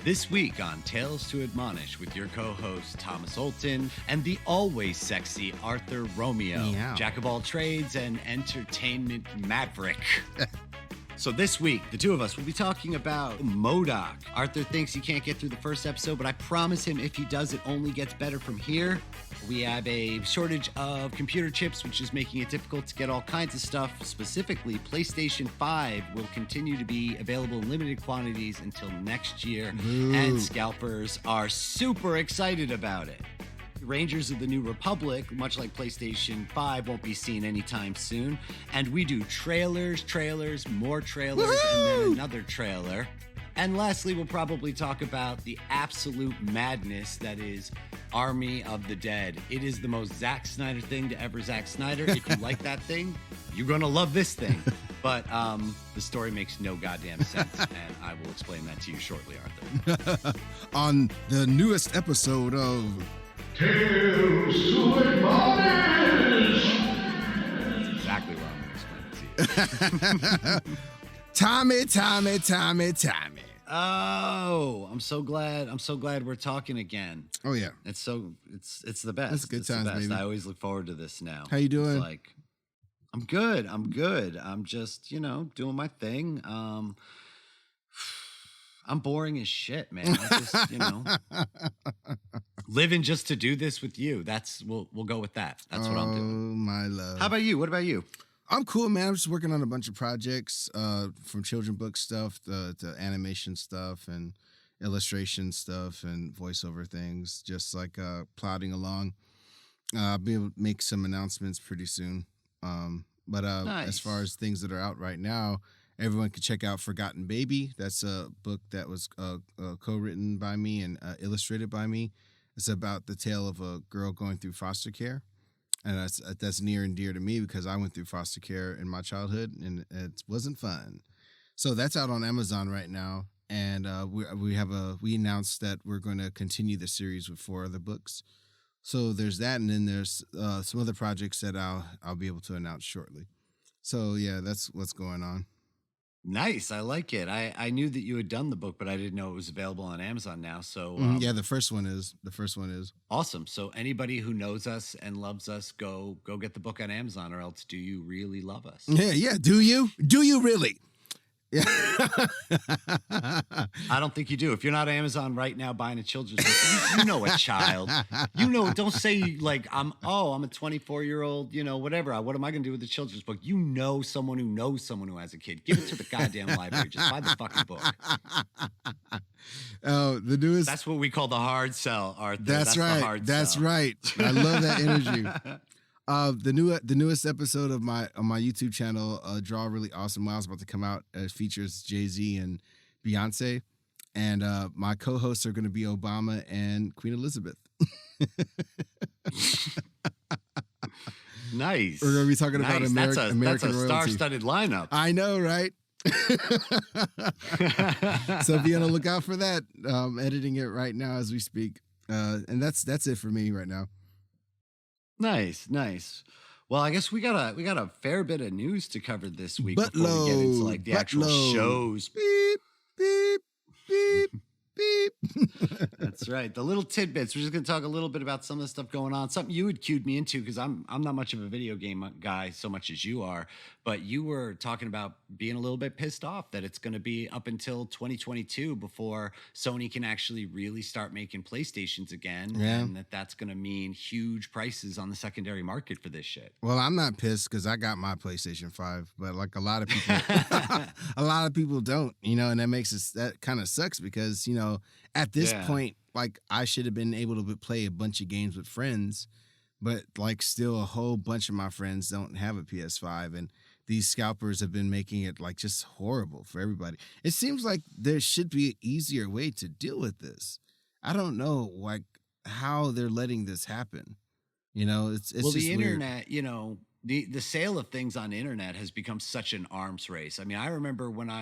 This week on Tales to Admonish with your co-host Thomas Olton and the always sexy Arthur Romeo, Meow. jack of all trades and entertainment maverick. So this week, the two of us will be talking about M.O.D.O.K. Arthur thinks he can't get through the first episode, but I promise him if he does, it only gets better from here. We have a shortage of computer chips, which is making it difficult to get all kinds of stuff. Specifically, PlayStation 5 will continue to be available in limited quantities until next year, and scalpers are super excited about it. Rangers of the New Republic, much like PlayStation 5, won't be seen anytime soon. And we do trailers, more trailers, and then another trailer. And lastly, we'll probably talk about the absolute madness that is Army of the Dead. It is the most Zach Snyder thing to ever Zach Snyder. If you like that thing, you're going to love this thing. But the story makes no goddamn sense, and I will explain that to you shortly, Arthur. On the newest episode of Tales to Admonish! That's exactly what I'm going to explain it to you. Tommy. Oh, I'm so glad we're talking again. Oh yeah. It's the best. That's good It's the times, best. baby. I always look forward to this now. How you doing? It's like, I'm good. I'm just, doing my thing. I'm boring as shit, man. I just, living just to do this with you. We'll go with that. That's what I'm doing. Oh my love. How about you? What about you? I'm cool, man. I'm just working on a bunch of projects, from children book stuff to animation stuff and illustration stuff and voiceover things. Just like plodding along. I'll be able to make some announcements pretty soon. But Nice. As far as things that are out right now, everyone can check out Forgotten Baby. That's a book that was co-written by me and illustrated by me. It's about the tale of a girl going through foster care. And that's near and dear to me because I went through foster care in my childhood and it wasn't fun. So that's out on Amazon right now. And we announced that we're going to continue the series with 4 other books. So there's that, and then there's some other projects that I'll be able to announce shortly. So yeah, that's what's going on. Nice. I like it. I knew that you had done the book, but I didn't know it was available on Amazon now. So Yeah, the first one is. awesome. So anybody who knows us and loves us, go get the book on Amazon, or else do you really love us? Yeah. Do you really? Yeah. I don't think you do. If you're not Amazon right now buying a children's book, you know a child. Don't say like I'm a 24-year-old, whatever. What am I going to do with the children's book? You know someone who knows someone who has a kid. Give it to the goddamn library. Just buy the fucking book. Oh, the newest. That's what we call the hard sell, Arthur. That's the right. hard That's sell. right. I love that energy. The newest episode of my YouTube channel, Draw Really Awesome Miles, about to come out. Features Jay-Z and Beyonce, and my co-hosts are going to be Obama and Queen Elizabeth. Nice. We're going to be talking about American That's a royalty. star-studded lineup. I know, right? So be on the lookout for that. Editing it right now as we speak, and that's it for me right now. Nice. Well, I guess we got a fair bit of news to cover this week before we get into like the actual shows. Beep, beep, beep, beep. That's right. The little tidbits. We're just going to talk a little bit about some of the stuff going on. Something you had cued me into because I'm not much of a video game guy so much as you are, but you were talking about being a little bit pissed off that it's going to be up until 2022 before Sony can actually really start making PlayStations again, and that's going to mean huge prices on the secondary market for this shit. Well, I'm not pissed because I got my PlayStation 5, but like a lot of people, a lot of people don't, and that kind of sucks because, at this point, like I should have been able to play a bunch of games with friends, but like still a whole bunch of my friends don't have a PS5, and these scalpers have been making it like just horrible for everybody. It seems like there should be an easier way to deal with this. I don't know like how they're letting this happen. It's well, just the weird. internet, the sale of things on the internet has become such an arms race. I mean, I remember when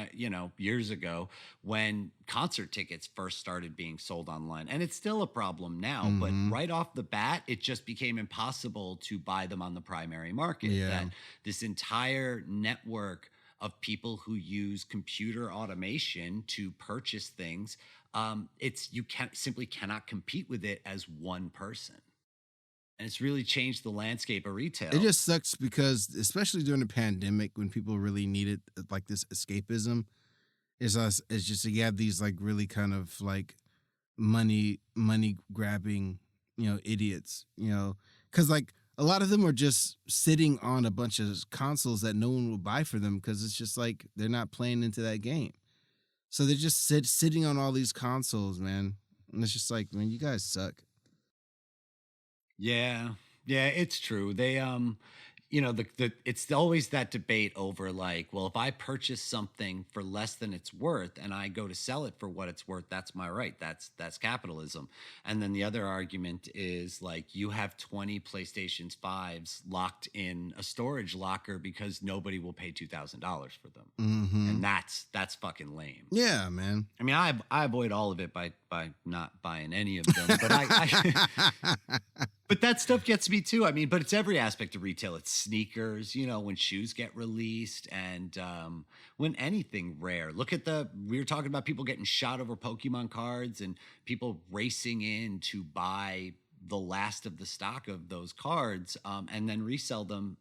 years ago when concert tickets first started being sold online, and it's still a problem now, but right off the bat, it just became impossible to buy them on the primary market. Yeah. That this entire network of people who use computer automation to purchase things. You simply cannot compete with it as one person. And it's really changed the landscape of retail. It just sucks because, especially during the pandemic, when people really needed like this escapism, it's just you have these like really kind of like money grabbing, idiots, because like a lot of them are just sitting on a bunch of consoles that no one will buy for them because it's just like they're not playing into that game. So they're just sitting on all these consoles, man. And it's just like, man, you guys suck. Yeah, it's true. They it's always that debate over like, well, if I purchase something for less than it's worth and I go to sell it for what it's worth, that's my right. That's capitalism. And then the other argument is like, you have 20 PlayStation 5s locked in a storage locker because nobody will pay $2,000 for them. Mm-hmm. And that's fucking lame. Yeah, man. I mean, I avoid all of it by not buying any of them, but I but that stuff gets me too. I mean, but it's every aspect of retail. It's sneakers, when shoes get released and when anything rare. Look at we were talking about people getting shot over Pokemon cards and people racing in to buy the last of the stock of those cards and then resell them,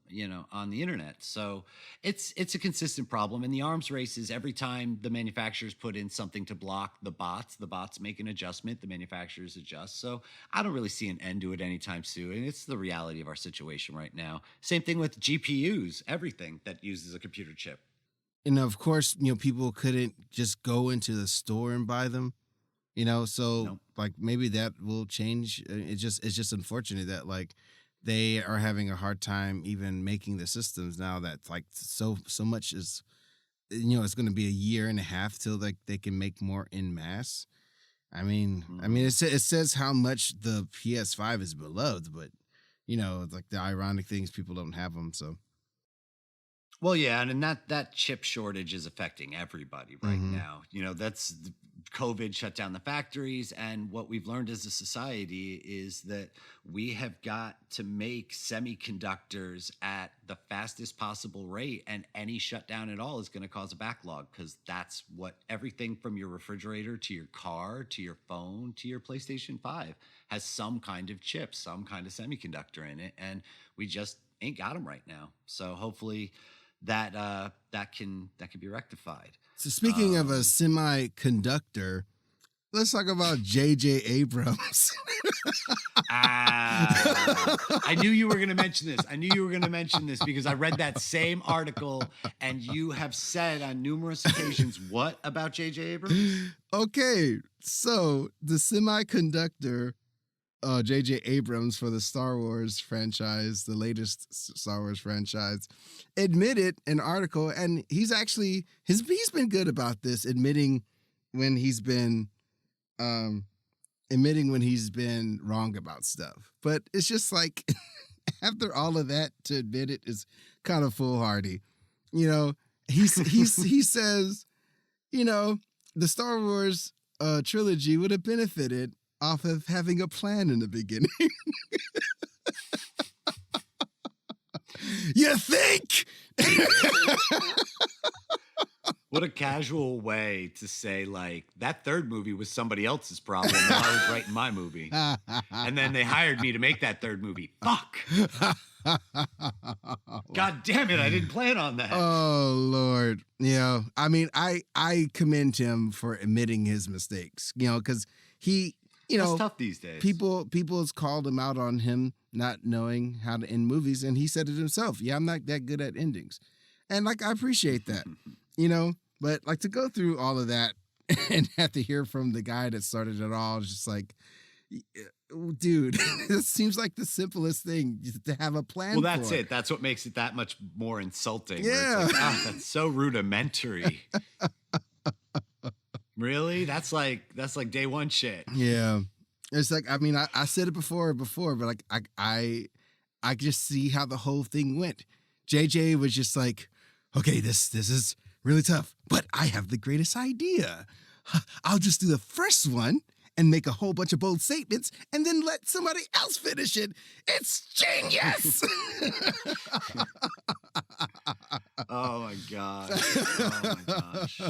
on the internet. So it's a consistent problem. And the arms race is every time the manufacturers put in something to block the bots make an adjustment, the manufacturers adjust. So I don't really see an end to it anytime soon. And it's the reality of our situation right now. Same thing with GPUs, everything that uses a computer chip. And of course, people couldn't just go into the store and buy them. So Nope. like maybe that will change. It's just unfortunate that like they are having a hard time even making the systems now that like so much is, it's going to be a year and a half till like they can make more en masse. I mean, it says how much the PS5 is beloved, but like the ironic thing is people don't have them. So. Well, yeah, and that chip shortage is affecting everybody right now. That's COVID shut down the factories, and what we've learned as a society is that we have got to make semiconductors at the fastest possible rate, and any shutdown at all is going to cause a backlog because that's what everything from your refrigerator to your car to your phone to your PlayStation 5 has some kind of chip, some kind of semiconductor in it, and we just ain't got them right now. So hopefully that can be rectified. So speaking of a semiconductor, let's talk about J.J. Abrams. I knew you were going to mention this. Because I read that same article, and you have said on numerous occasions, what about J.J. Abrams? Okay, so the semiconductor, J.J. Abrams for the Star Wars franchise, the latest Star Wars franchise, admitted an article, and he's been good about this, admitting when he's been wrong about stuff. But it's just like after all of that, to admit it is kind of foolhardy. He says, the Star Wars trilogy would have benefited off of having a plan in the beginning. You think? What a casual way to say, like, that third movie was somebody else's problem while I was writing my movie. And then they hired me to make that third movie. Fuck. God damn it, I didn't plan on that. Oh, Lord. I mean, I commend him for admitting his mistakes, because he... It's tough these days. People has called him out on him not knowing how to end movies, and he said it himself. Yeah, I'm not that good at endings. And like I appreciate that. But like to go through all of that and have to hear from the guy that started it all, is just like, dude, it seems like the simplest thing to have a plan. Well, that's it. That's what makes it that much more insulting. Yeah. It's like, that's so rudimentary. Really? That's like day one shit. Yeah. It's like, I mean, I said it before, but like I just see how the whole thing went. JJ was just like, okay, this is really tough, but I have the greatest idea. I'll just do the first one and make a whole bunch of bold statements and then let somebody else finish it. It's genius. Oh my gosh. Oh my gosh.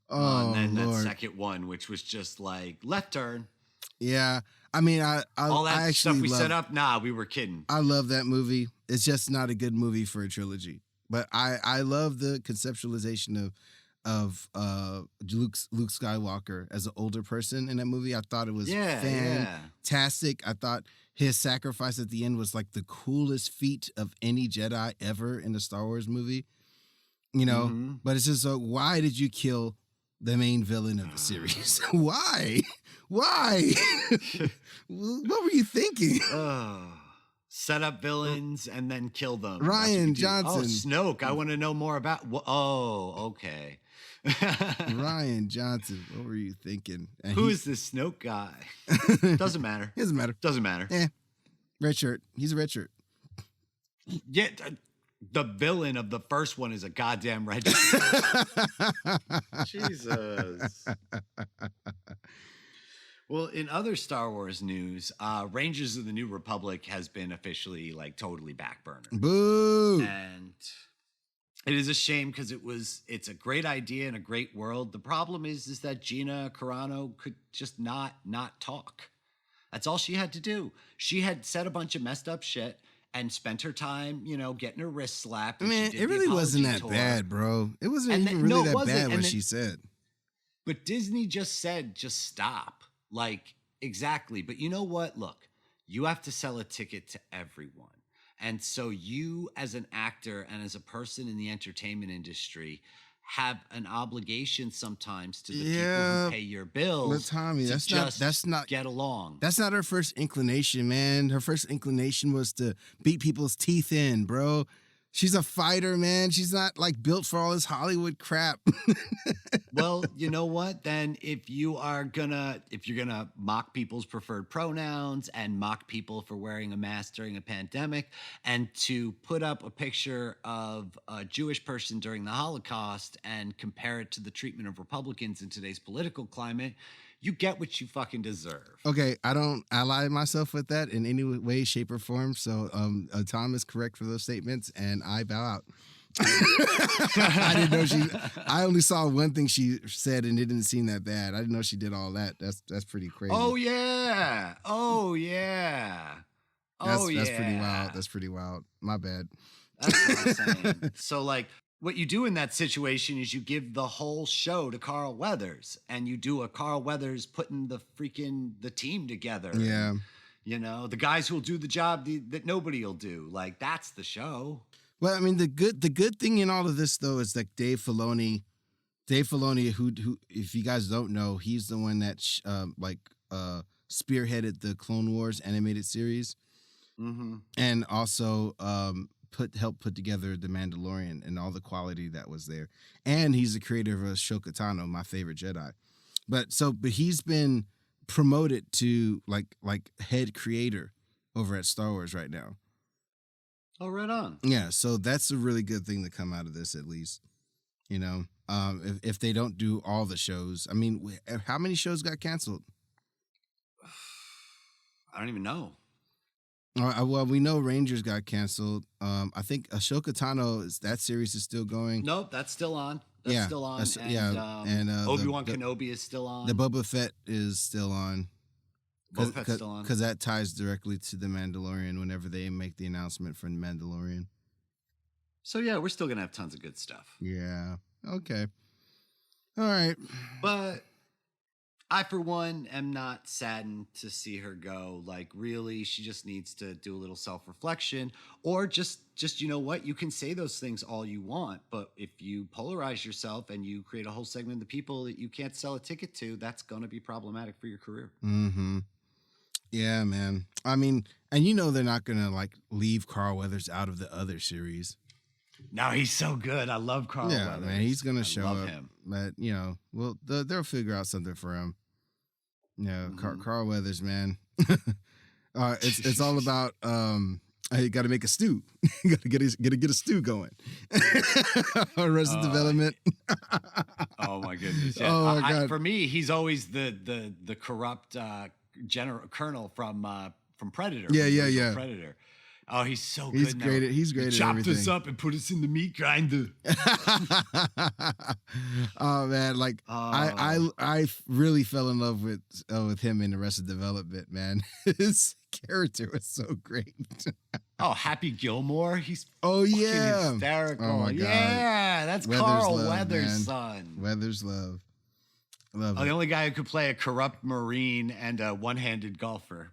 Oh, and then Lord. that second one, which was just like left turn. Yeah. I mean, All that I actually stuff we love, set up. Nah, we were kidding. I love that movie. It's just not a good movie for a trilogy. But I love the conceptualization of Luke Skywalker as an older person in that movie. I thought it was fantastic. I thought his sacrifice at the end was like the coolest feat of any Jedi ever in a Star Wars movie. You know, but it's just why did you kill the main villain of the series? Why? Why? What were you thinking? Set up villains and then kill them. Ryan Johnson. Oh, Snoke. I want to know more about. Oh, okay. Ryan Johnson. What were you thinking? And Who is this Snoke guy? Doesn't matter. Doesn't matter. Doesn't matter. Red shirt. He's a red shirt. Yeah. The villain of the first one is a goddamn red shirt. Jesus. Well, in other Star Wars news, Rangers of the New Republic has been officially like totally backburner. Boo! And it is a shame because it's a great idea and a great world. The problem is that Gina Carano could just not talk. That's all she had to do. She had said a bunch of messed up shit and spent her time, getting her wrist slapped. Man, it really wasn't that bad, bro. It wasn't even really that bad what she said. But Disney just said, just stop. Like, exactly. But you know what? Look, you have to sell a ticket to everyone. And so you, as an actor and as a person in the entertainment industry, have an obligation sometimes to the people who pay your bills. But Tommy, that's not get along. That's not her first inclination, man. Her first inclination was to beat people's teeth in, bro. She's a fighter, man. She's not like built for all this Hollywood crap. Well, you know what? Then if you're gonna mock people's preferred pronouns and mock people for wearing a mask during a pandemic, and to put up a picture of a Jewish person during the Holocaust and compare it to the treatment of Republicans in today's political climate, you get what you fucking deserve. Okay, I don't ally myself with that in any way, shape, or form. So Tom is correct for those statements, and I bow out. I didn't know I only saw one thing she said, and it didn't seem that bad. I didn't know she did all that. That's pretty crazy. Oh yeah. That's pretty wild. That's pretty wild. My bad. That's what I'm saying. So like, what you do in that situation is you give the whole show to Carl Weathers, and you do a Carl Weathers putting the team together. Yeah. And, the guys who will do the job that nobody will do. Like, that's the show. Well, I mean, the good thing in all of this though is that Dave Filoni, who if you guys don't know, he's the one that spearheaded the Clone Wars animated series, and also helped put together The Mandalorian and all the quality that was there. And he's the creator of Ahsoka Tano, my favorite Jedi. But he's been promoted to like head creator over at Star Wars right now. Oh, right on. Yeah, so that's a really good thing to come out of this, at least. If they don't do all the shows, I mean, how many shows got canceled? I don't even know. Well, we know Rangers got canceled. I think Ahsoka Tano, that series is still going. Nope, that's still on. That's still on. And Obi-Wan Kenobi is still on. The Boba Fett is still on. Boba Fett's still on. Because that ties directly to The Mandalorian whenever they make the announcement for The Mandalorian. So, yeah, we're still going to have tons of good stuff. Yeah. Okay. All right. But I, for one, am not saddened to see her go. Like, really, she just needs to do a little self-reflection, or just you know what? You can say those things all you want, but if you polarize yourself and you create a whole segment of the people that you can't sell a ticket to, that's going to be problematic for your career. Mm-hmm. Yeah, man. I mean, and they're not going to like leave Carl Weathers out of the other series. No, he's so good. I love Carl Weathers. Yeah, man, he's going to show up. Him. But, well, they'll figure out something for him. Carl Weathers, man. It's all about you got to make a stew. You got to get a stew going. Arrested Development. Oh my goodness! Yeah. Oh my God. For me, he's always the corrupt colonel from Predator. Yeah. Predator. Oh, he's so He's good. great. Now. He's great at Chop everything. this up and put us in the meat grinder. Oh man, like I really fell in love with him in Arrested Development, man. His character was so great. Oh, Happy Gilmore. He's yeah, hysterical. Oh my god, yeah, that's Weathers Carl love, Weathers' man. son. Weathers love Oh, it. the only guy who could play a corrupt Marine and a one-handed golfer.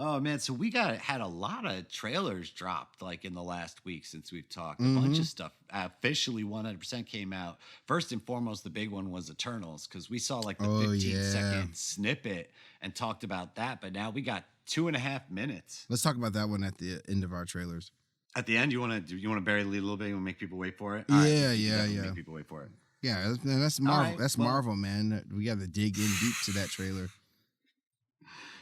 Oh man, so we had a lot of trailers dropped like in the last week since we've talked. A bunch of stuff officially 100% came out. First and foremost, the big one was Eternals because we saw like the 15-second snippet and talked about that. But now we got 2.5 minutes. Let's talk about that one at the end of our trailers. At the end, you want to bury the lead a little bit and make people wait for it? Yeah, Make people wait for it. Yeah, that's Marvel. Right, that's Marvel, man. We got to dig in deep to that trailer.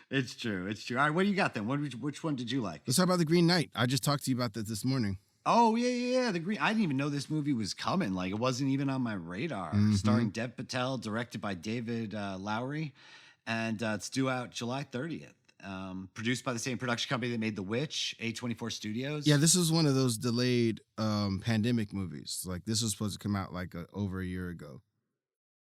It's true. All right, what do you got then? Which one did you like? Let's talk about The Green Knight. I just talked to you about that this morning. Oh, yeah. The Green. I didn't even know this movie was coming. Like, it wasn't even on my radar. Starring Dev Patel, directed by David Lowery. And it's due out July 30th. Produced by the same production company that made The Witch, A24 Studios. Yeah, this is one of those delayed pandemic movies. Like, this was supposed to come out like over a year ago.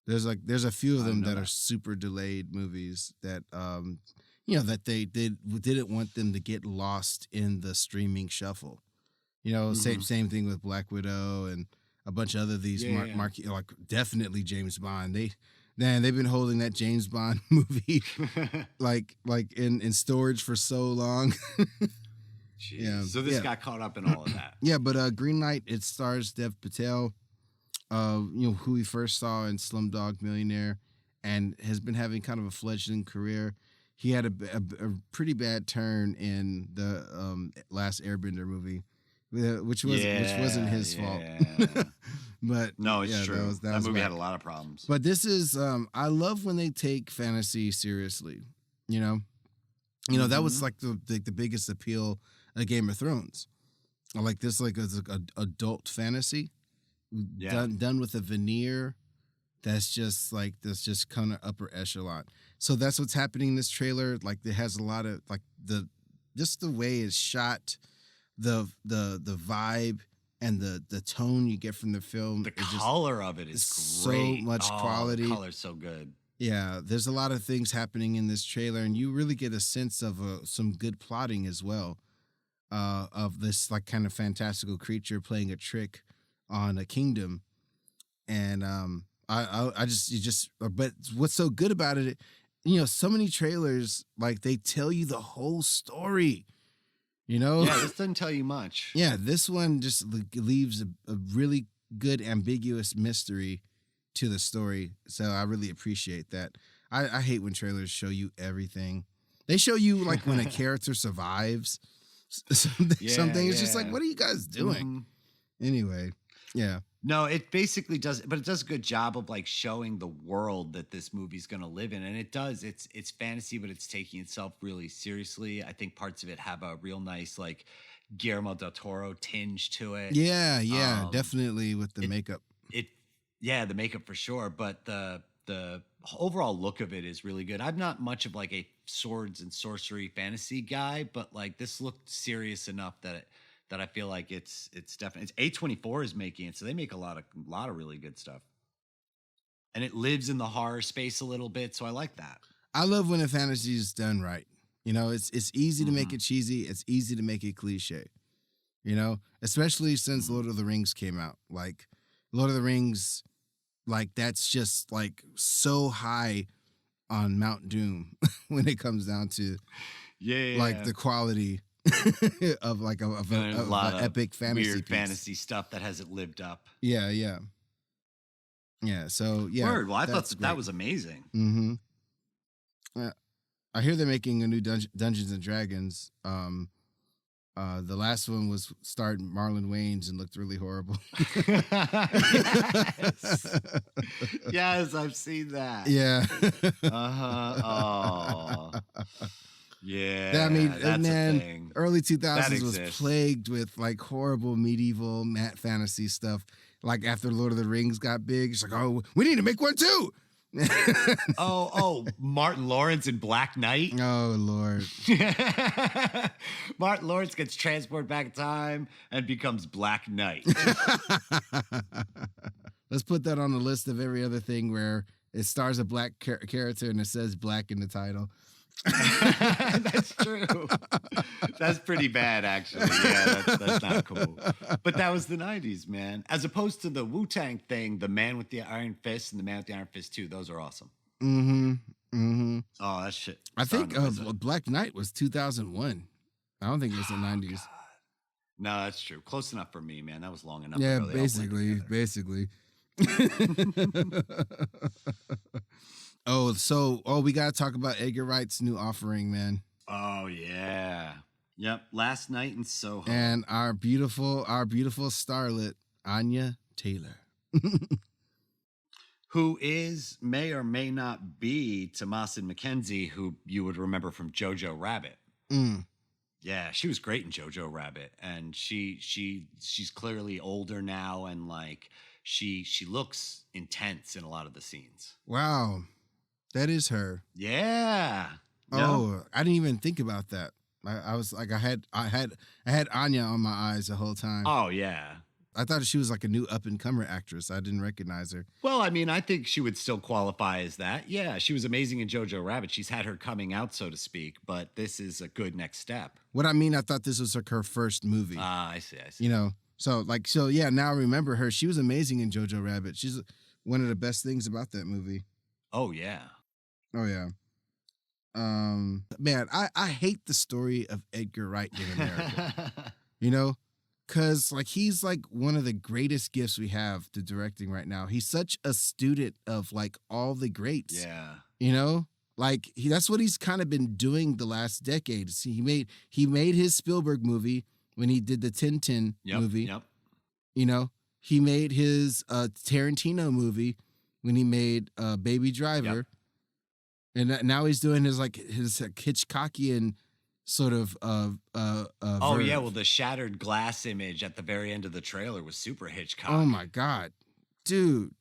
There's a few of them that are super delayed movies that that they didn't want them to get lost in the streaming shuffle. Same thing with Black Widow and a bunch of other these marquee, like definitely James Bond. They've been holding that James Bond movie like in storage for so long. Yeah. So this got caught up in all of that. Yeah, but Green Knight, it stars Dev Patel. Who we first saw in Slumdog Millionaire, and has been having kind of a fledgling career. He had a pretty bad turn in the last Airbender movie, which wasn't his fault. But no, it's true. That movie bad. had a lot of problems. But this is I love when they take fantasy seriously. That was like the biggest appeal of Game of Thrones. I like this, like as an adult fantasy. Done with a veneer that's just kind of upper echelon. So that's what's happening in this trailer. Like, it has a lot of like the way it's shot, the vibe and the tone you get from the film. The color of it is great. So much quality. The color's so good. Yeah, there's a lot of things happening in this trailer, and you really get a sense of some good plotting as well, of this like kind of fantastical creature playing a trick on a kingdom. And but what's so good about it, so many trailers, like, they tell you the whole story, Yeah, this doesn't tell you much. Yeah, this one just leaves a really good ambiguous mystery to the story. So I really appreciate that. I hate when trailers show you everything. They show you like when a character survives something. It's just like, what are you guys doing? Anyway. Yeah. No, it basically does, but it does a good job of like showing the world that this movie's going to live in. And it does. It's fantasy, but it's taking itself really seriously. I think parts of it have a real nice like Guillermo del Toro tinge to it. Yeah, definitely with the makeup. The makeup for sure, but the overall look of it is really good. I'm not much of like a swords and sorcery fantasy guy, but like this looked serious enough that I feel like it's definitely, it's A24 is making it, so they make a lot of really good stuff, and it lives in the horror space a little bit, so I like that. I love when a fantasy is done right. It's easy to make it cheesy. It's easy to make it cliche. Especially since Lord of the Rings came out. Like, Lord of the Rings, like, that's just like so high on Mount Doom when it comes down to the quality of like of an epic fantasy weird piece. Fantasy stuff that hasn't lived up. Yeah. So Word. Well, I thought that was amazing. Mm-hmm. I hear they're making a new Dungeons and Dragons. The last one was starring Marlon Wayans and looked really horrible. Yes, I've seen that. Yeah. Oh. Yeah. I mean, that's man, a thing. Early 2000s was plagued with like horrible medieval fantasy stuff. Like after Lord of the Rings got big, it's like, oh, we need to make one too. Martin Lawrence in Black Knight. Oh Lord. Martin Lawrence gets transported back in time and becomes Black Knight. Let's put that on the list of every other thing where it stars a black character and it says black in the title. That's true. That's pretty bad, actually. Yeah, that's not cool. But that was the 90s, man. As opposed to the Wu-Tang thing, the Man with the Iron Fist and the Man with the Iron Fist 2, those are awesome. Mm-hmm. Mm-hmm. Oh, that shit. I think Black Knight was 2001. I don't think it was the 90s. God. No, that's true. Close enough for me, man. That was long enough. Yeah, basically. We got to talk about Edgar Wright's new offering, man. Oh, yeah. Yep. Last Night in Soho. And our beautiful starlet, Anya Taylor. Who may or may not be Thomasin McKenzie, who you would remember from Jojo Rabbit. Mm. Yeah, she was great in Jojo Rabbit. And she's clearly older now, and like she looks intense in a lot of the scenes. Wow. That is her. Yeah. Oh, I didn't even think about that. I was like, I had Anya on my eyes the whole time. Oh yeah. I thought she was like a new up-and-comer actress. I didn't recognize her. Well, I mean, I think she would still qualify as that. Yeah, she was amazing in Jojo Rabbit. She's had her coming out, so to speak, but this is a good next step. What I mean, I thought this was like her first movie. I see. You know, so yeah, now I remember her. She was amazing in Jojo Rabbit. She's one of the best things about that movie. Oh, yeah. Oh, yeah. Man, I hate the story of Edgar Wright in America. You know? Because, like, he's, like, one of the greatest gifts we have to directing right now. He's such a student of, like, all the greats. Yeah. You know? Like, that's what he's kind of been doing the last decade. See, he made his Spielberg movie when he did the Tintin movie. Yep. You know? He made his Tarantino movie when he made Baby Driver. Yep. And now he's doing his Hitchcockian sort of oh yeah, well, the shattered glass image at the very end of the trailer was super Hitchcock. Oh my god, dude,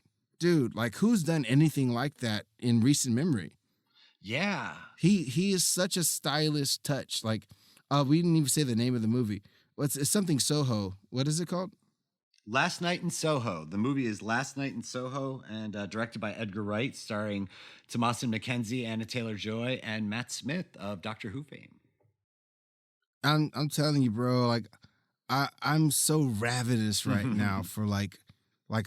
like who's done anything like that in recent memory? Yeah, he is such a stylish touch. Like, we didn't even say the name of the movie. It's something Soho. What is it called? Last Night in Soho. The movie is Last Night in Soho, and directed by Edgar Wright, starring Thomasin McKenzie, Anna Taylor-Joy, and Matt Smith of Doctor Who fame. I'm telling you, bro, like I'm so ravenous right now for like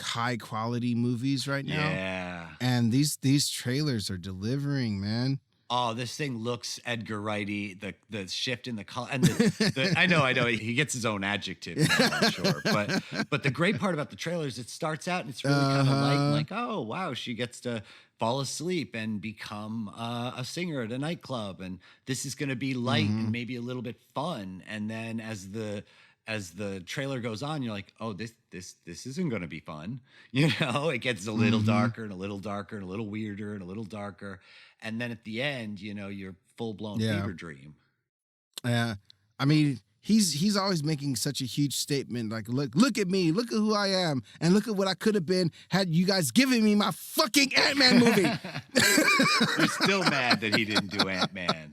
high quality movies right now. Yeah. And these trailers are delivering, man. Oh, this thing looks Edgar Wrighty, the shift in the color, and the I know he gets his own adjective now, I'm sure. But the great part about the trailer is it starts out and it's really kind of light, and like, oh wow, she gets to fall asleep and become a singer at a nightclub, and this is going to be light and maybe a little bit fun. And then as the trailer goes on, you're like, oh, this isn't going to be fun. You know, it gets a little darker and a little darker and a little weirder and a little darker. And then at the end, you know, you're full blown fever dream. Yeah. I mean, he's always making such a huge statement. Like, look at me, look at who I am, and look at what I could have been had you guys given me my fucking Ant-Man movie. You're still mad that he didn't do Ant-Man.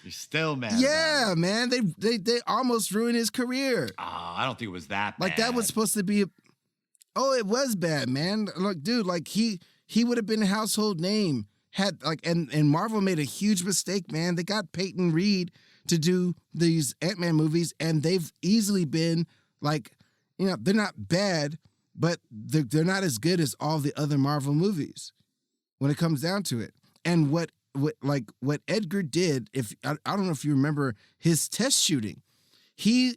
You're still mad. Yeah, man. They almost ruined his career. Oh, I don't think it was that bad. Like, that was supposed to be it was bad, man. Look, dude, like he would have been a household name. And Marvel made a huge mistake, man. They got Peyton Reed to do these Ant-Man movies, and they've easily been like, you know, they're not bad, but they're not as good as all the other Marvel movies when it comes down to it. And what Edgar did, I don't know if you remember his test shooting, he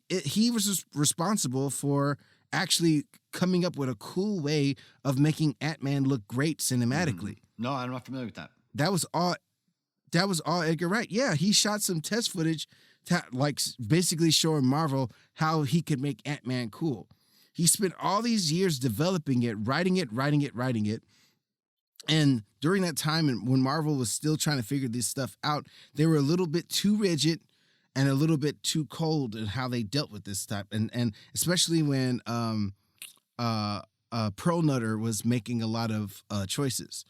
was responsible for actually coming up with a cool way of making Ant-Man look great cinematically. No, I'm not familiar with that. That was all Edgar Wright. Yeah, he shot some test footage like basically showing Marvel how he could make Ant-Man cool. He spent all these years developing it, writing it. And during that time, and when Marvel was still trying to figure this stuff out, they were a little bit too rigid and a little bit too cold in how they dealt with this type. And especially when Pearl Nutter was making a lot of choices.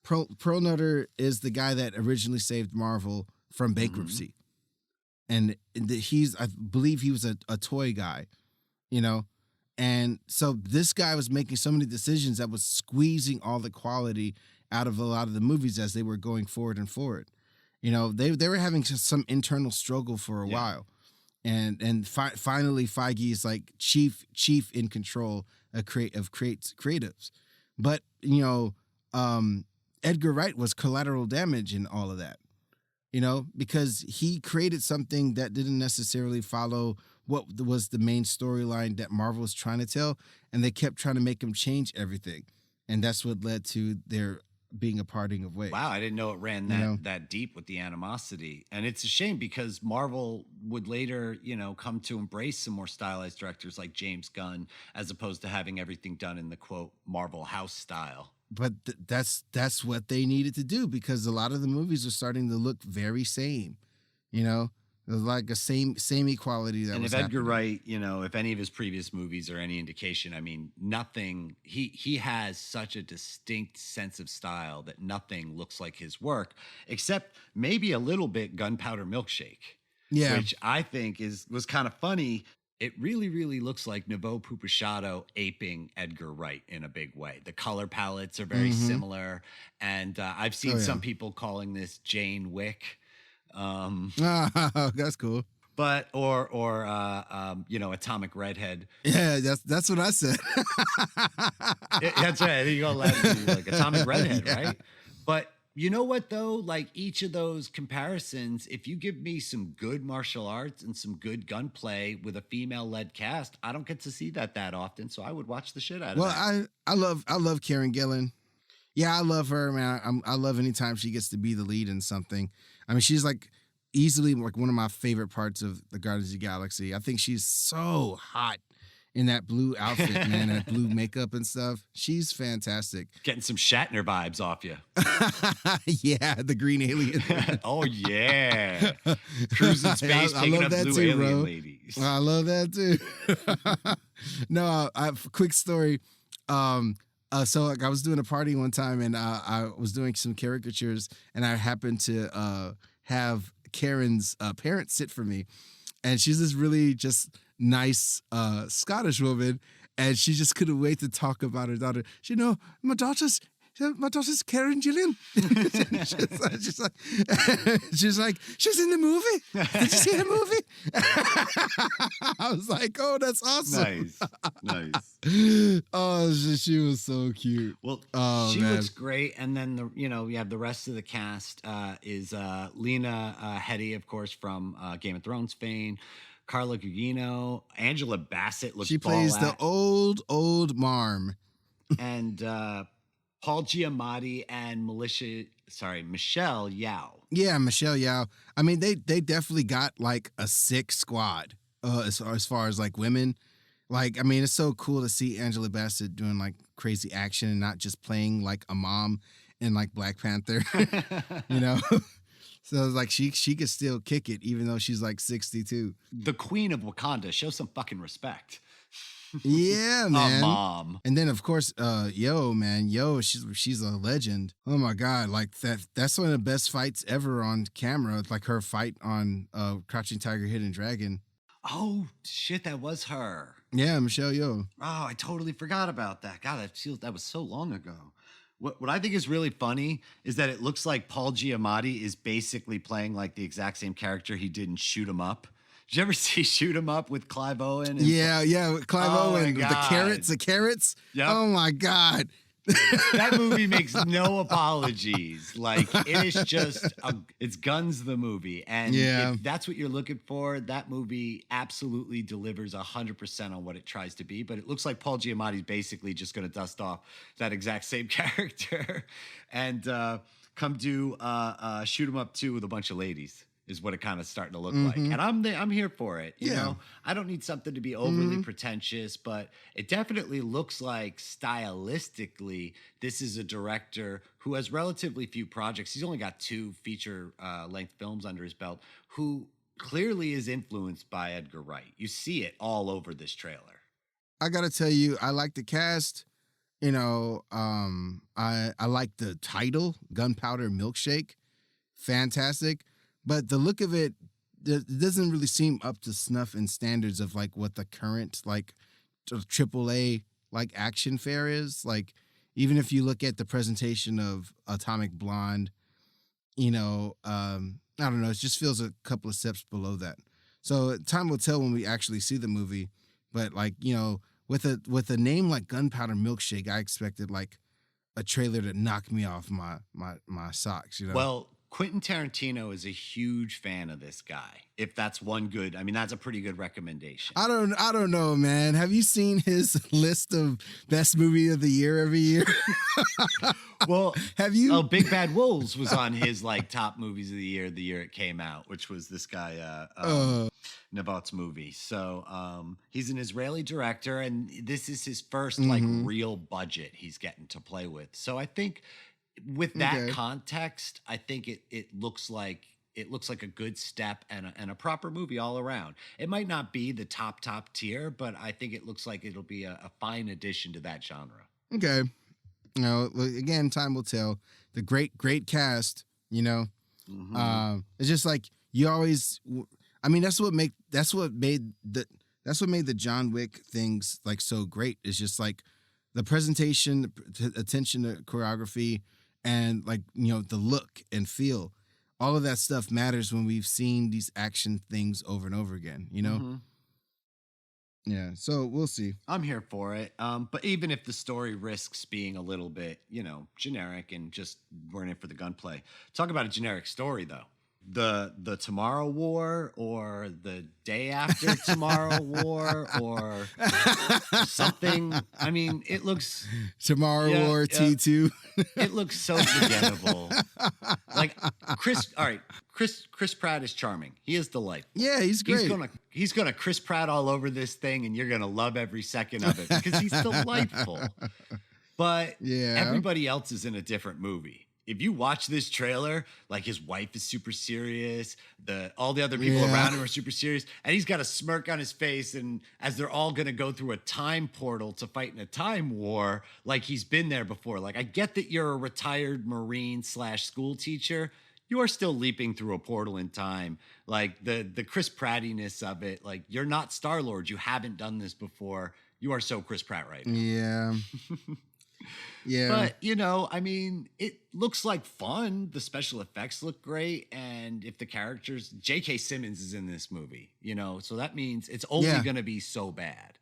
Pearl Nutter is the guy that originally saved Marvel from bankruptcy. And I believe he was a toy guy, you know? And so this guy was making so many decisions that was squeezing all the quality out of a lot of the movies as they were going forward and forward. You know, they were having some internal struggle for a while. And finally Feige is like chief in control of creatives. But, you know, Edgar Wright was collateral damage in all of that. You know, because he created something that didn't necessarily follow what was the main storyline that Marvel was trying to tell, and they kept trying to make him change everything. And that's what led to their being a parting of ways. Wow, I didn't know it ran that deep with the animosity. And it's a shame because Marvel would later, you know, come to embrace some more stylized directors like James Gunn, as opposed to having everything done in the, quote, Marvel house style. But that's what they needed to do, because a lot of the movies are starting to look very same, you know? There's like a same equality that and was if Edgar happening. Wright, you know, if any of his previous movies are any indication, I mean, nothing, he has such a distinct sense of style that nothing looks like his work, except maybe a little bit Gunpowder Milkshake. Yeah. Which I think was kind of funny. It really, really looks like Nouveau Pupachado aping Edgar Wright in a big way. The color palettes are very similar. And I've seen some people calling this Jane Wick. That's cool. But or you know, Atomic Redhead. Yeah, that's what I said. That's right. You go like Atomic Redhead, right? But you know what though? Like each of those comparisons, if you give me some good martial arts and some good gunplay with a female-led cast, I don't get to see that often. So I would watch the shit out of that. Well, I love Karen Gillan. Yeah, I love her, man. I love anytime she gets to be the lead in something. I mean, she's like easily like one of my favorite parts of the Guardians of the Galaxy. I think she's so hot in that blue outfit, man, that blue makeup and stuff. She's fantastic. Getting some Shatner vibes off you. Yeah, the green alien. Oh, yeah. Cruising space, taking up blue alien bro. Ladies. I love that, too. No, I have a quick story. So like I was doing a party one time and I was doing some caricatures and I happened to have Karen's parents sit for me. And she's this really just nice Scottish woman, and she just couldn't wait to talk about her daughter. She, my daughter's Karen Gillan. she's like, she's in the movie. Did you see the movie? I was like, oh, that's awesome. Nice. Oh, she was so cute. Well, she looks great. And then you have the rest of the cast is Lena Headey, of course, from Game of Thrones fame. Carla Gugino, Angela Bassett looks. She plays the old Marm, and Paul Giamatti and Michelle Yeoh. Yeah, Michelle Yeoh. I mean, they definitely got like a sick squad as far as like women. Like, I mean, it's so cool to see Angela Bassett doing like crazy action and not just playing like a mom in like Black Panther, you know. So it's like she could still kick it even though she's like 62. The Queen of Wakanda. Show some fucking respect. Yeah, man. A mom. And then of course, Yeoh, she's a legend. Oh my God, like that's one of the best fights ever on camera. Like her fight on Crouching Tiger, Hidden Dragon. Oh shit, that was her. Yeah, Michelle Yeoh. Oh, I totally forgot about that. God, that was so long ago. What I think is really funny is that it looks like Paul Giamatti is basically playing like the exact same character he did in Shoot 'Em Up. Did you ever see Shoot 'Em Up with Clive Owen? Yeah, Clive Owen with the carrots. Yep. Oh my God. That movie makes no apologies. Like it is just it's guns the movie, and if that's what you're looking for, that movie absolutely delivers 100% on what it tries to be. But it looks like Paul Giamatti's basically just going to dust off that exact same character and come do Shoot 'Em Up 2 with a bunch of ladies. Is what it kind of starting to look like. And I'm here for it. You know, I don't need something to be overly pretentious, but it definitely looks like stylistically, this is a director who has relatively few projects. He's only got 2 feature length films under his belt, who clearly is influenced by Edgar Wright. You see it all over this trailer. I got to tell you, I like the cast. I like the title, Gunpowder Milkshake. Fantastic. But the look of it doesn't really seem up to snuff in standards of like what the current like AAA like action fare is. Like, even if you look at the presentation of Atomic Blonde, I don't know, it just feels a couple of steps below that. So time will tell when we actually see the movie. But like, with a name like Gunpowder Milkshake, I expected like a trailer to knock me off my socks, Well, Quentin Tarantino is a huge fan of this guy. If that's one good, I mean, that's a pretty good recommendation. I don't know, man. Have you seen his list of best movie of the year every year? Well, have you? Oh, Big Bad Wolves was on his like top movies of the year it came out, which was this guy Navat's movie. So he's an Israeli director, and this is his first like real budget he's getting to play with. So I think with that context, I think it looks like a good step and a proper movie all around. It might not be the top tier, but I think it looks like it'll be a fine addition to that genre. Okay. Again, time will tell. The great cast, it's just like you always, I mean, that's what made the John Wick things like so great. It's just like the presentation, the attention to choreography, and like, the look and feel. All of that stuff matters when we've seen these action things over and over again, Yeah, so we'll see. I'm here for it. But even if the story risks being a little bit, generic and just we're in it for the gunplay. Talk about a generic story, though. The Tomorrow War or the Day After Tomorrow War or something. I mean, it looks... Tomorrow War T2. It looks so forgettable. Like, Chris Pratt is charming. He is delightful. Yeah, he's great. He's gonna Chris Pratt all over this thing, and you're gonna love every second of it because he's delightful. But everybody else is in a different movie. If you watch this trailer, like his wife is super serious, all the other people around him are super serious, and he's got a smirk on his face, and as they're all gonna go through a time portal to fight in a time war, like he's been there before. Like, I get that you're a retired Marine / school teacher. You are still leaping through a portal in time. Like the Chris Prattiness of it, like you're not Star-Lord. You haven't done this before. You are so Chris Pratt right now. Yeah. Yeah. But, I mean, it looks like fun. The special effects look great. And if the characters, J.K. Simmons is in this movie, so that means it's only going to be so bad.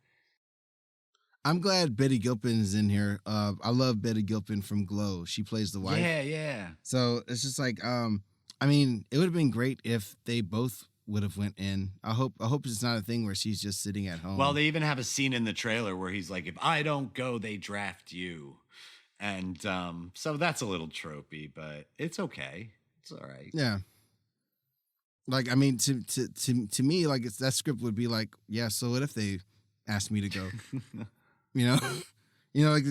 I'm glad Betty Gilpin is in here. I love Betty Gilpin from Glow. She plays the wife. Yeah. So it's just like, I mean, it would have been great if they both would have went in. I hope it's not a thing where she's just sitting at home. Well, they even have a scene in the trailer where he's like, if I don't go, they draft you. And so that's a little tropey, but it's okay. It's all right. Yeah. Like, I mean, to me, like that script would be like, yeah, so what if they asked me to go? Like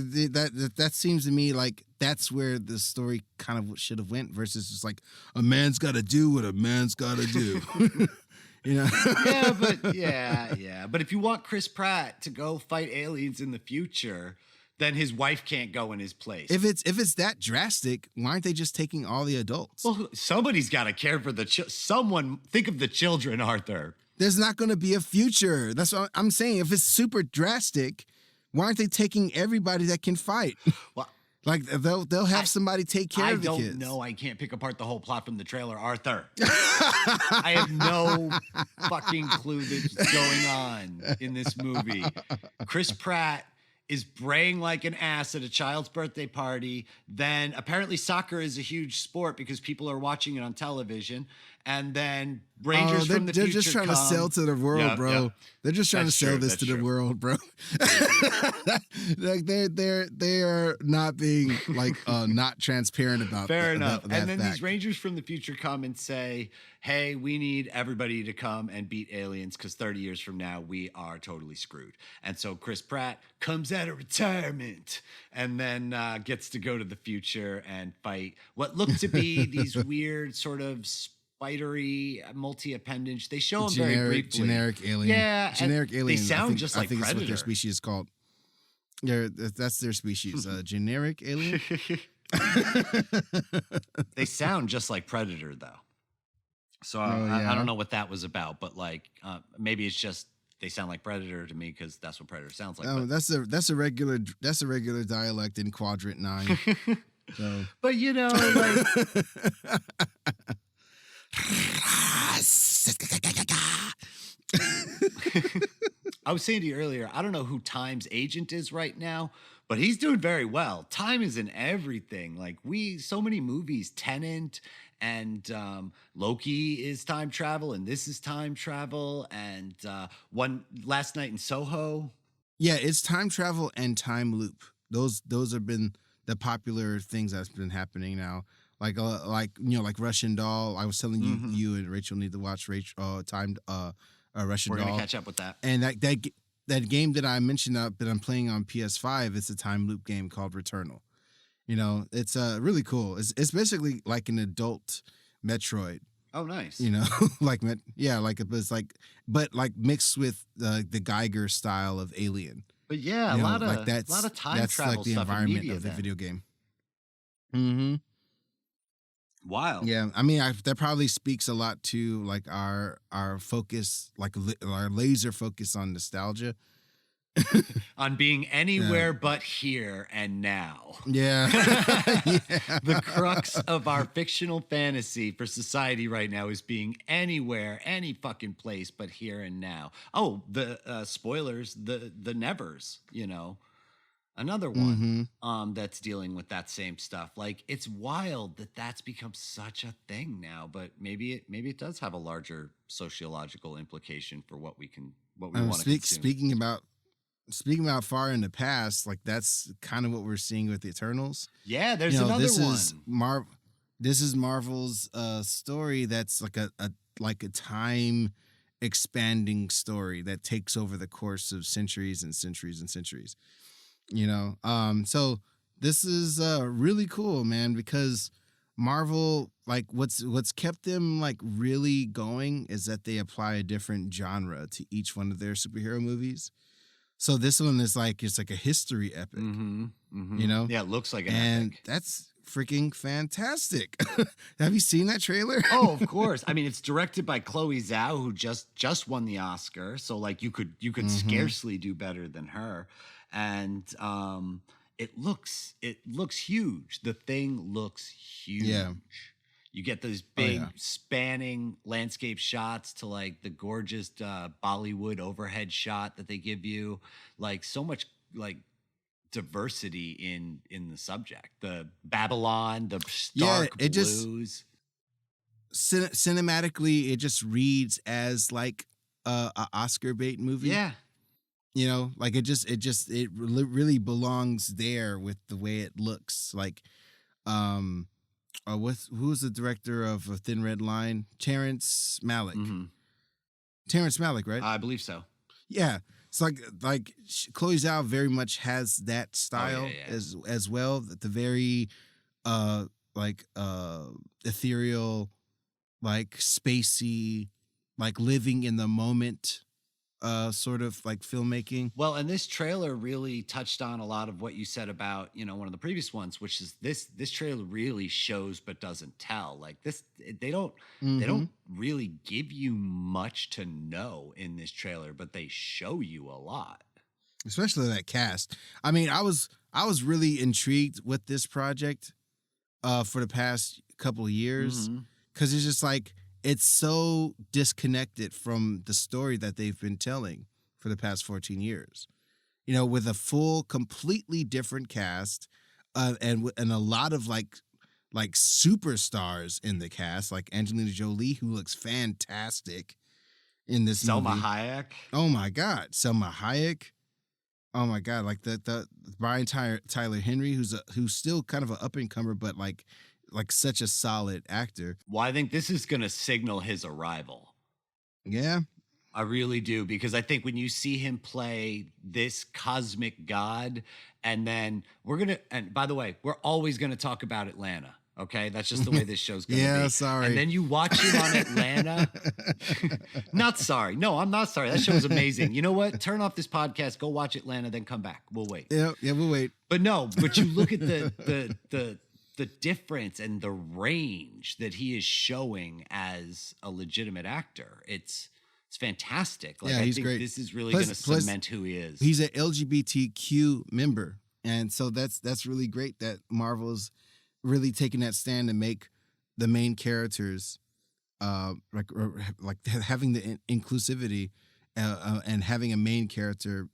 that seems to me like that's where the story kind of should have went versus just like a man's got to do what a man's got to do. Yeah. But if you want Chris Pratt to go fight aliens in the future, then his wife can't go in his place. If it's that drastic, why aren't they just taking all the adults? Well, somebody's got to care for someone. Think of the children, Arthur. There's not going to be a future. That's what I'm saying. If it's super drastic, why aren't they taking everybody that can fight? Well, like they'll have somebody take care of the kids. I don't know. I can't pick apart the whole plot from the trailer, Arthur. I have no fucking clue that's going on in this movie. Chris Pratt is braying like an ass at a child's birthday party. Then apparently soccer is a huge sport because people are watching it on television. And then Rangers from the future they're just trying to sell to the world, bro. Yep. They're just trying to sell this to the world, bro. Like they are not being like not transparent about Fair enough. That and then fact. These Rangers from the future come and say, hey, we need everybody to come and beat aliens because 30 years from now we are totally screwed. And so Chris Pratt comes out of retirement and then gets to go to the future and fight what look to be these weird sort of spidery multi-appendage. They show them very briefly. Generic alien. Yeah. Generic alien. They sound just like I think Predator. it's what their species is called. That's their species. Generic alien. They sound just like Predator, though. So Oh, I yeah? don't know what that was about, but like maybe it's just they sound like Predator to me because that's what Predator sounds like. That's a regular dialect in Quadrant 9. So. But you know, like I was saying to you earlier, I don't know who Time's agent is right now, but he's doing very well. Time is in everything. Like so many movies, Tenant and Loki is time travel, and this is time travel, and one Last Night in Soho. Yeah, it's time travel and time loop. Those have been the popular things that's been happening now. Like Russian Doll. I was telling you, you and Rachel need to watch Russian Doll. We're gonna catch up with that. And that game that I mentioned that I'm playing on PS5, it's a time loop game called Returnal. It's really cool. It's basically like an adult Metroid. Oh, nice. But mixed with the Geiger style of Alien. But yeah, a lot of time travel like the stuff environment in of the video game. Mm-hmm. Wild. Yeah, I mean, that probably speaks a lot to like our focus, like our laser focus on nostalgia, on being anywhere but here and now. Yeah. The crux of our fictional fantasy for society right now is being anywhere, any fucking place but here and now. Oh, the spoilers, the Nevers, another one that's dealing with that same stuff. Like, it's wild that that's become such a thing now, but maybe it does have a larger sociological implication for what we want to consume. Speaking about far in the past, like that's kind of what we're seeing with the Eternals. Yeah, there's another one. This is Marvel's story that's like a time expanding story that takes over the course of centuries and centuries and centuries. So this is really cool, man, because Marvel, like what's kept them like really going is that they apply a different genre to each one of their superhero movies. So this one is it's like a history epic, Yeah, it looks like an epic. And that's freaking fantastic. Have you seen that trailer? Oh, of course. I mean, it's directed by Chloe Zhao, who just won the Oscar. So like you could scarcely do better than her. And it looks huge. The thing looks huge. Yeah. You get those big spanning landscape shots to like the gorgeous Bollywood overhead shot that they give you. Like so much like diversity in the subject. The Babylon, the stark blues. Cinematically, it just reads as like a Oscar bait movie. Yeah. Like it really belongs there with the way it looks. Like, who's the director of A Thin Red Line? Terrence Malick. Mm-hmm. Terrence Malick, right? I believe so. Yeah, it's like Chloe Zhao very much has that style as well. The very ethereal, like spacey, like living in the moment. Sort of like filmmaking. Well, and this trailer really touched on a lot of what you said about, one of the previous ones, which is this trailer really shows but doesn't tell. Like this, they don't really give you much to know in this trailer, but they show you a lot. Especially that cast. I mean, I was really intrigued with this project for the past couple of years because it's just like, it's so disconnected from the story that they've been telling for the past 14 years, with a full, completely different cast, and a lot of like superstars in the cast, like Angelina Jolie, who looks fantastic in this movie. Selma Hayek. Oh my God, Selma Hayek. Oh my God, like the Brian Tyler Henry, who's still kind of an up and comer, but like such a solid actor. Well, I think this is going to signal his arrival. Yeah. I really do, because I think when you see him play this cosmic god, and then and by the way, we're always going to talk about Atlanta. Okay, that's just the way this show's gonna Yeah, be. sorry. And then you watch it on Atlanta. Not sorry. No, I'm not sorry. That show was amazing. You know what? Turn off this podcast, go watch Atlanta, then come back. We'll wait. Yeah, we'll wait. But no, but you look at the difference and the range that he is showing as a legitimate actor. It's fantastic. Like, Yeah, I he's think great. this is really Plus- going to plus cement who he is. He's an LGBTQ member, and so that's really great that Marvel's really taking that stand to make the main characters like having the inclusivity and having a main character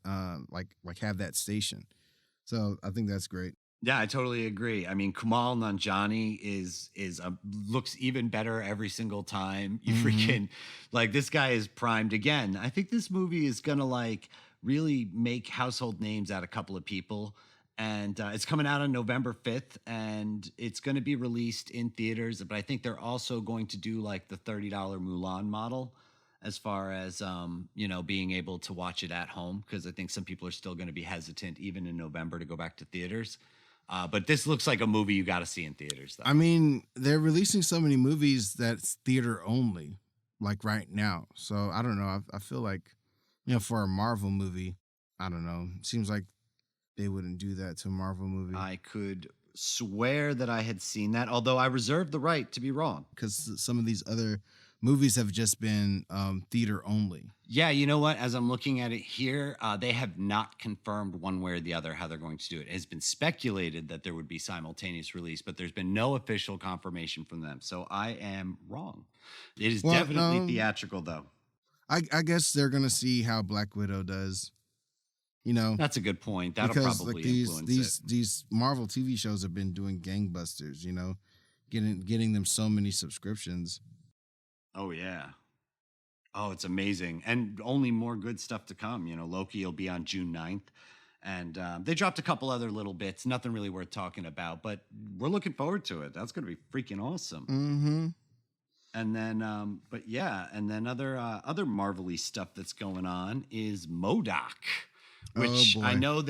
like have that station. So I think that's great. Yeah, I totally agree. I mean, Kumail Nanjiani is looks even better every single time. You freaking like, this guy is primed again. I think this movie is gonna like really make household names out of a couple of people. And it's coming out on November 5th, and it's going to be released in theaters. But I think they're also going to do like the $30 Mulan model, as far as being able to watch it at home, because I think some people are still going to be hesitant even in November to go back to theaters. But this looks like a movie you got to see in theaters, though. I mean, they're releasing so many movies that's theater only, like right now. So I don't know. I feel like, for a Marvel movie, I don't know. It seems like they wouldn't do that to a Marvel movie. I could swear that I had seen that, although I reserve the right to be wrong. Because some of these other movies have just been theater only. Yeah, you know what? As I'm looking at it here, they have not confirmed one way or the other how they're going to do it. It has been speculated that there would be simultaneous release, but there's been no official confirmation from them. So I am wrong. It is definitely theatrical, though. I guess they're going to see how Black Widow does. That's a good point. That'll because probably influence these Marvel TV shows have been doing gangbusters. Getting them so many subscriptions. Oh yeah. Oh, it's amazing, and only more good stuff to come. Loki will be on June 9th, and they dropped a couple other little bits. Nothing really worth talking about, but we're looking forward to it. That's going to be freaking awesome. Mm-hmm. And then, but yeah, and then other Marvel-y stuff that's going on is M.O.D.O.K. Which I know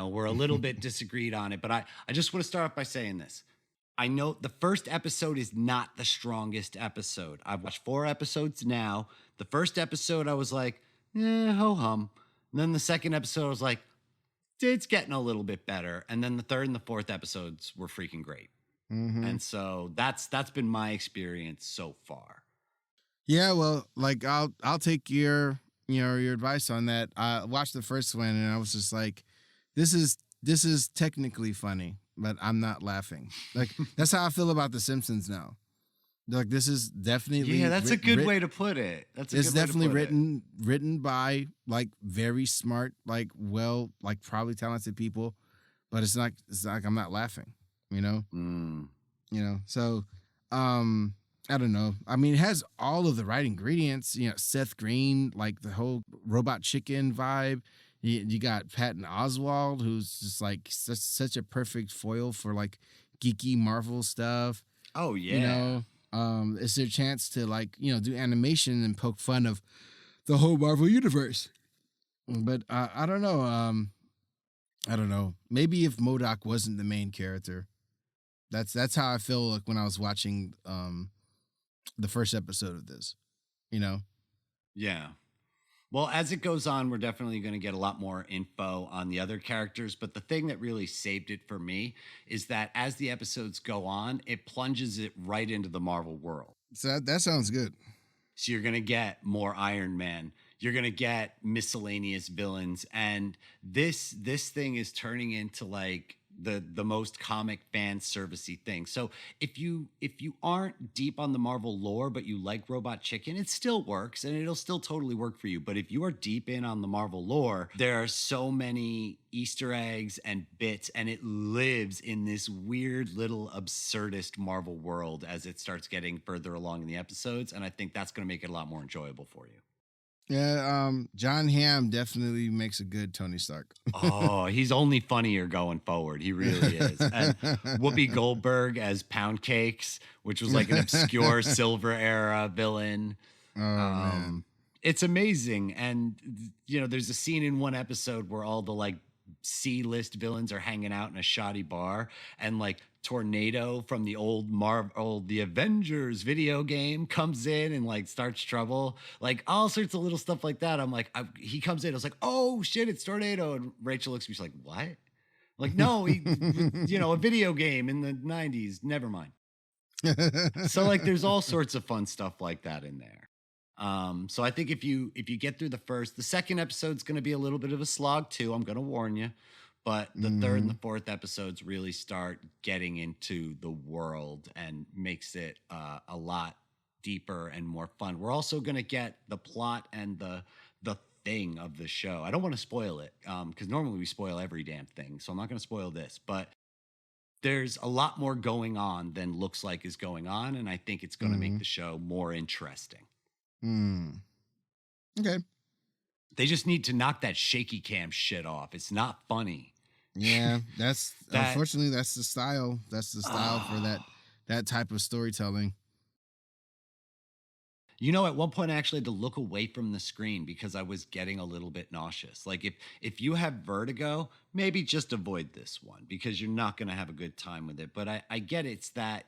we're a little bit disagreed on it, but I just want to start off by saying this. I know the first episode is not the strongest episode. I've watched 4 episodes now. The first episode, I was like, ho-hum. And then the second episode, I was like, it's getting a little bit better. And then the third and the fourth episodes were freaking great. Mm-hmm. And so that's been my experience so far. Yeah, well, like I'll take your advice on that. I watched the first one and I was just like, this is technically funny, but I'm not laughing. Like, that's how I feel about The Simpsons now. Like, this is definitely that's a good way to put it. It's definitely written by like very smart, like probably talented people, but it's like I'm not laughing. So I don't know. I mean, it has all of the right ingredients. Seth Green, like the whole Robot Chicken vibe. You got Patton Oswalt, who's just like such a perfect foil for like geeky Marvel stuff. Oh yeah. It's their chance to do animation and poke fun of the whole Marvel universe. But I don't know. I don't know. Maybe if M.O.D.O.K wasn't the main character, that's how I feel like when I was watching the first episode of this. Yeah. Well, as it goes on, we're definitely going to get a lot more info on the other characters. But the thing that really saved it for me is that as the episodes go on, it plunges it right into the Marvel world. So that sounds good. So you're going to get more Iron Man. You're going to get miscellaneous villains. And this thing is turning into like the most comic fan servicey thing. So if you aren't deep on the Marvel lore, but you like Robot Chicken, it still works and it'll still totally work for you. But if you are deep in on the Marvel lore, there are so many Easter eggs and bits, and it lives in this weird little absurdist Marvel world as it starts getting further along in the episodes. And I think that's going to make it a lot more enjoyable for you. Yeah, John Hamm definitely makes a good Tony Stark. Oh, he's only funnier going forward. He really is. And Whoopi Goldberg as Pound Cakes, which was like an obscure Silver era villain. Oh, man. It's amazing. And, there's a scene in one episode where all the like C-list villains are hanging out in a shoddy bar, and like Tornado from the old the Avengers video game comes in and like starts trouble, like all sorts of little stuff like that. I'm like, he comes in, I was like, oh shit, it's Tornado, and Rachel looks at me, she's like, what? I'm like, no, a video game in the 90s, never mind. So like there's all sorts of fun stuff like that in there. So I think if you get through the second episode's going to be a little bit of a slog too, I'm going to warn you, but the third and the fourth episodes really start getting into the world and makes it a lot deeper and more fun. We're also going to get the plot and the thing of the show. I don't want to spoil it because normally we spoil every damn thing, so I'm not going to spoil this, but there's a lot more going on than looks like is going on, and I think it's going to make the show more interesting. Okay. They just need to knock that shaky cam shit off. It's not funny. Yeah, unfortunately that's the style. That's the style for that type of storytelling. At one point I actually had to look away from the screen because I was getting a little bit nauseous. Like if you have vertigo, maybe just avoid this one because you're not going to have a good time with it. But I get it's that,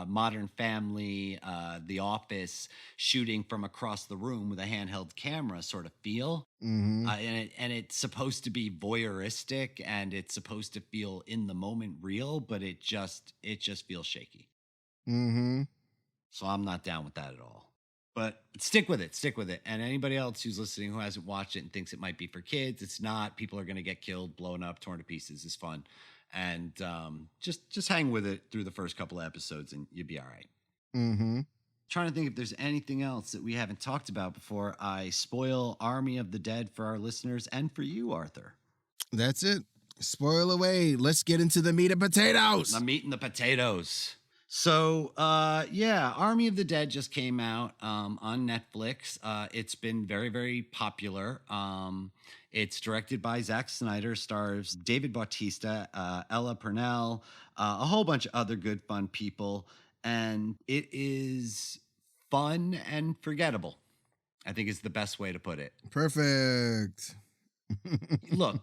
Modern Family, The Office, shooting from across the room with a handheld camera sort of feel. And it's supposed to be voyeuristic and it's supposed to feel in the moment real, but it just feels shaky. So I'm not down with that at all. But stick with it. And anybody else who's listening who hasn't watched it and thinks it might be for kids, it's not. People are going to get killed, blown up, torn to pieces. It's fun. And just hang with it through the first couple of episodes and you'll be all right. Trying to think if there's anything else that we haven't talked about before I spoil Army of the Dead for our listeners and for you, Arthur. That's it. Spoil away. Let's get into the meat and potatoes. The meat and the potatoes. So, Army of the Dead just came out on Netflix. It's been very, very popular. It's directed by Zach Snyder, stars David Bautista, Ella Purnell, a whole bunch of other good, fun people. And it is fun and forgettable, I think is the best way to put it. Perfect. Look.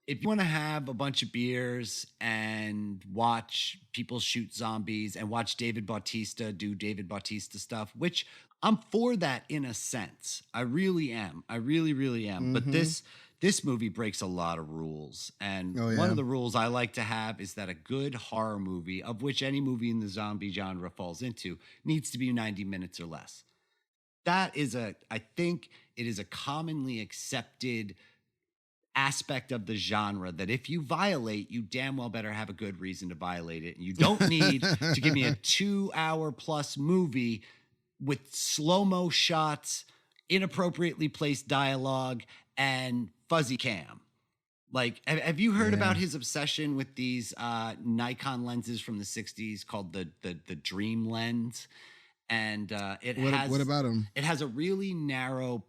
If you want to have a bunch of beers and watch people shoot zombies and watch David Bautista do David Bautista stuff, which I'm for that in a sense. I really am. I really, really am. But this movie breaks a lot of rules. And one of the rules I like to have is that a good horror movie, of which any movie in the zombie genre falls into, needs to be 90 minutes or less. I think it is a commonly accepted aspect of the genre that if you violate, you damn well better have a good reason to violate it. And you don't need to give me a 2-hour plus movie with slow-mo shots, inappropriately placed dialogue, and fuzzy cam. Like, have you heard about his obsession with these Nikon lenses from the 60s called the Dream Lens? And what about him? It has a really narrow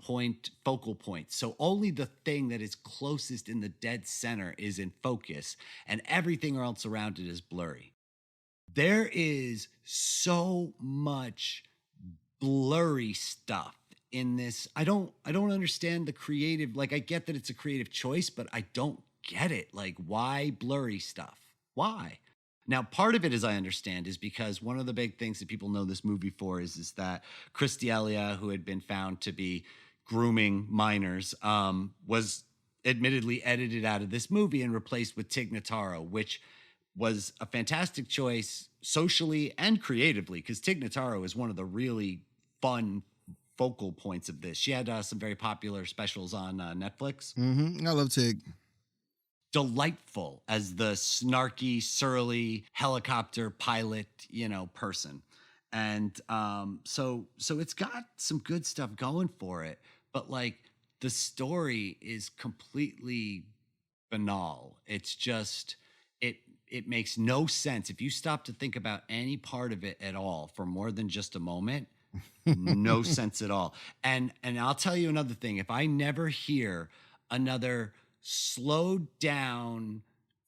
focal point. So only the thing that is closest in the dead center is in focus, and everything else around it is blurry. There is so much blurry stuff in this. I don't understand the creative. Like, I get that it's a creative choice, but I don't get it. Like, why blurry stuff? Why? Now, part of it, as I understand, is because one of the big things that people know this movie for is that Chris D'Elia, who had been found to be grooming minors, was admittedly edited out of this movie and replaced with Tig Notaro, which was a fantastic choice socially and creatively, because Tig Notaro is one of the really fun focal points of this. She had some very popular specials on Netflix. I love Tig. Delightful as the snarky, surly helicopter pilot, person. And so it's got some good stuff going for it, but like the story is completely banal. It's just it makes no sense. If you stop to think about any part of it at all for more than just a moment, no sense at all. And I'll tell you another thing. If I never hear another slowed down,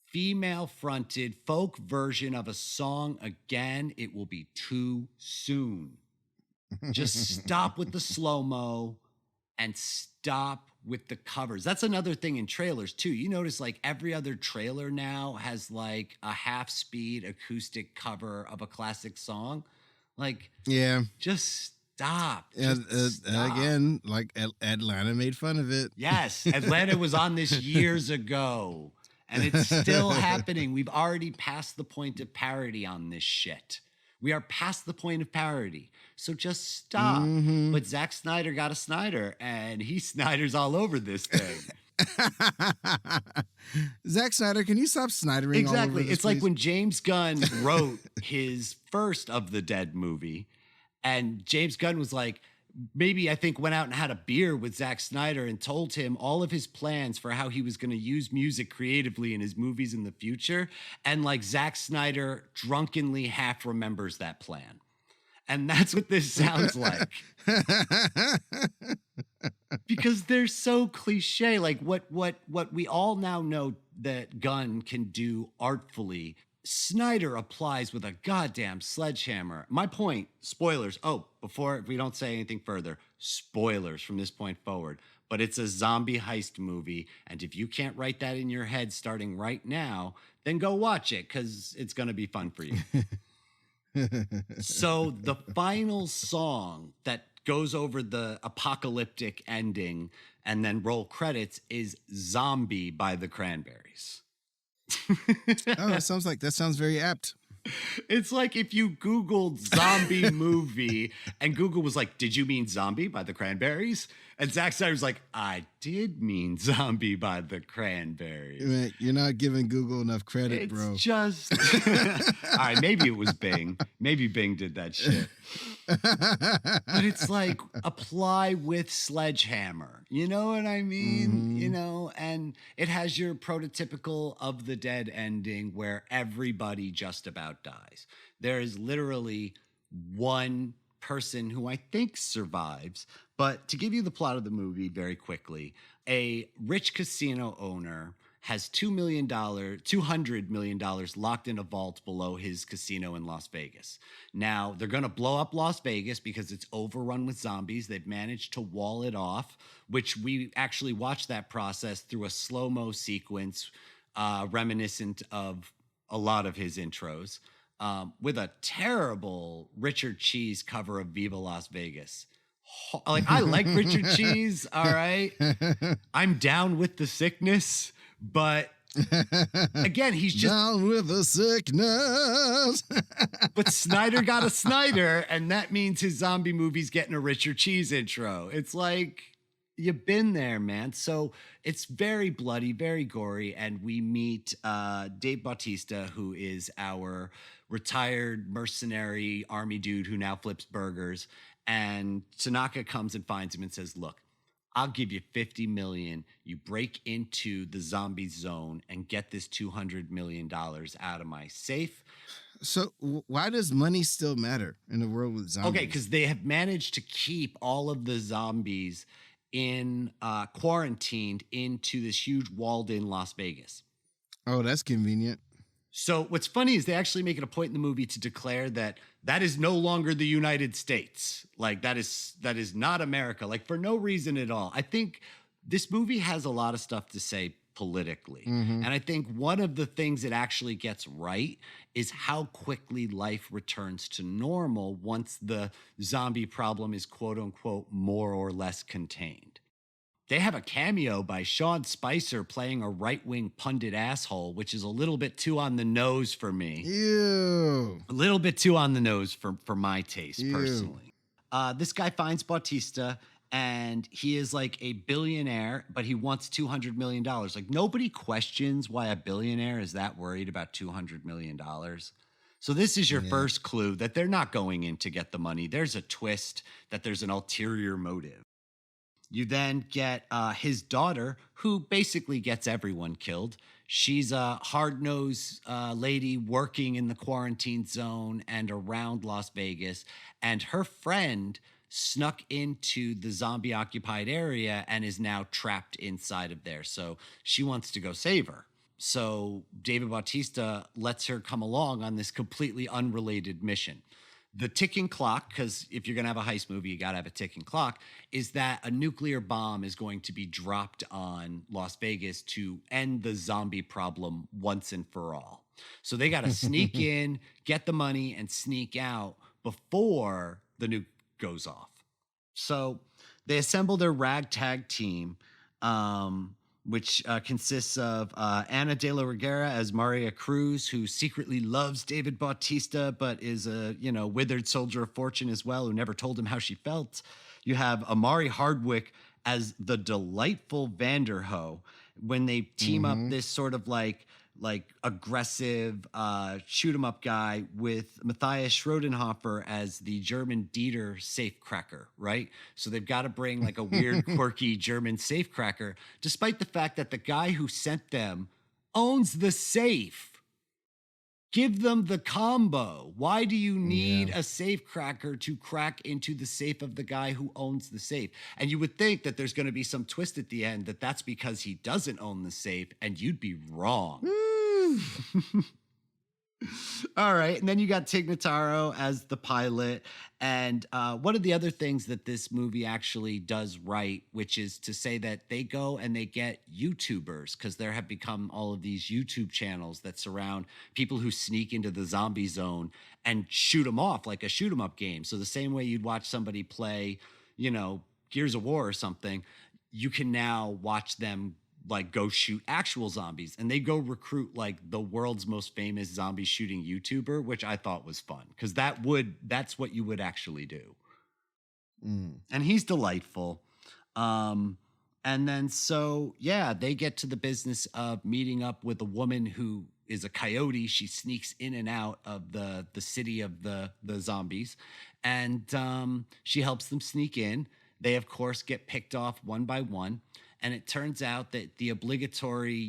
female-fronted folk version of a song again, it will be too soon. Just stop with the slow-mo and stop with the covers. That's another thing in trailers too. You notice like every other trailer now has like a half-speed acoustic cover of a classic song. Like, Yeah. just stop. And Stop. again, like Atlanta made fun of it. Yes, Atlanta was on this years ago, and it's still happening. We've already passed the point of parody on this shit. We are past the point of parody. So just stop. Mhm. But Zach Snyder got a Snyder, and he Snyders all over this thing. Zack Snyder, can you stop snidering? Exactly. All over this, It's like please? when James Gunn wrote his first of the Dead movie, and James Gunn was like, maybe I think went out and had a beer with Zack Snyder and told him all of his plans for how he was going to use music creatively in his movies in the future. And like Zack Snyder drunkenly half remembers that plan. And that's what this sounds like. Because they're so cliche. Like what we all now know that Gunn can do artfully, Snyder applies with a goddamn sledgehammer. My point, spoilers. Oh, before we don't say anything further, spoilers from this point forward. But it's a zombie heist movie. And if you can't write that in your head starting right now, then go watch it because it's going to be fun for you. So the final song that goes over the apocalyptic ending and then roll credits is Zombie by the Cranberries. Oh, that sounds very apt. It's like if you Googled zombie movie and Google was like, did you mean Zombie by the Cranberries? And Zack Snyder was like, I did mean Zombie by the Cranberries. Man, you're not giving Google enough credit, It's bro. just, all right, maybe it was Bing. Maybe Bing did that shit. But it's like apply with sledgehammer. You know what I mean? You know, and it has your prototypical of the Dead ending where everybody just about dies. There is literally one person who I think survives. But to give you the plot of the movie very quickly, a rich casino owner has $200 million locked in a vault below his casino in Las Vegas. Now, they're going to blow up Las Vegas because it's overrun with zombies. They've managed to wall it off, which we actually watched that process through a slow-mo sequence reminiscent of a lot of his intros, with a terrible Richard Cheese cover of Viva Las Vegas. Like, I like Richard Cheese, all right? I'm down with the sickness. But again, he's just down with the sickness. But Snyder got a Snyder, and that means his zombie movie's getting a Richard Cheese intro. It's like, you've been there, man. So it's very bloody, very gory, and we meet Dave Bautista, who is our retired mercenary army dude who now flips burgers. And Tanaka comes and finds him and says, look, I'll give you $50 million. You break into the zombie zone and get this $200 million out of my safe. So why does money still matter in a world with zombies? Okay, because they have managed to keep all of the zombies in quarantined into this huge walled-in Las Vegas. Oh, that's convenient. So what's funny is they actually make it a point in the movie to declare that that is no longer the United States. Like that is not America. Like for no reason at all. I think this movie has a lot of stuff to say politically. And I think one of the things it actually gets right is how quickly life returns to normal once the zombie problem is quote unquote more or less contained. They have a cameo by Sean Spicer playing a right-wing pundit asshole, which is a little bit too on the nose for me. Ew. A little bit too on the nose for my taste, Ew. personally. This guy finds Bautista, and he is like a billionaire, but he wants $200 million. Like, nobody questions why a billionaire is that worried about $200 million. So this is your first clue that they're not going in to get the money. There's a twist that there's an ulterior motive. You then get his daughter, who basically gets everyone killed. She's a hard-nosed lady working in the quarantine zone and around Las Vegas. And her friend snuck into the zombie-occupied area and is now trapped inside of there. So she wants to go save her. So David Bautista lets her come along on this completely unrelated mission. The ticking clock, because if you're going to have a heist movie, you got to have a ticking clock, is that a nuclear bomb is going to be dropped on Las Vegas to end the zombie problem once and for all. So they got to sneak in, get the money, and sneak out before the nuke goes off. So they assemble their ragtag team, which consists of Ana de la Reguera as Maria Cruz, who secretly loves David Bautista, but is a withered soldier of fortune as well, who never told him how she felt. You have Amari Hardwick as the delightful Vanderhoe when they team up this sort of like aggressive shoot 'em up guy with Matthias Schrodenhofer as the German Dieter safecracker, right? So they've got to bring like a weird, quirky German safecracker, despite the fact that the guy who sent them owns the safe. Give them the combo. Why do you need a safecracker to crack into the safe of the guy who owns the safe? And you would think that there's going to be some twist at the end that that's because he doesn't own the safe, and you'd be wrong. All right. And then you got Tig Notaro as the pilot. And one of the other things that this movie actually does right, which is to say that they go and they get YouTubers, because there have become all of these YouTube channels that surround people who sneak into the zombie zone and shoot them off like a shoot 'em up game. So the same way you'd watch somebody play, Gears of War or something, you can now watch them like go shoot actual zombies, and they go recruit like the world's most famous zombie shooting YouTuber, which I thought was fun because that's what you would actually do. And he's delightful. And then they get to the business of meeting up with a woman who is a coyote. She sneaks in and out of the city of the zombies, and she helps them sneak in. They of course get picked off one by one. And it turns out that the obligatory,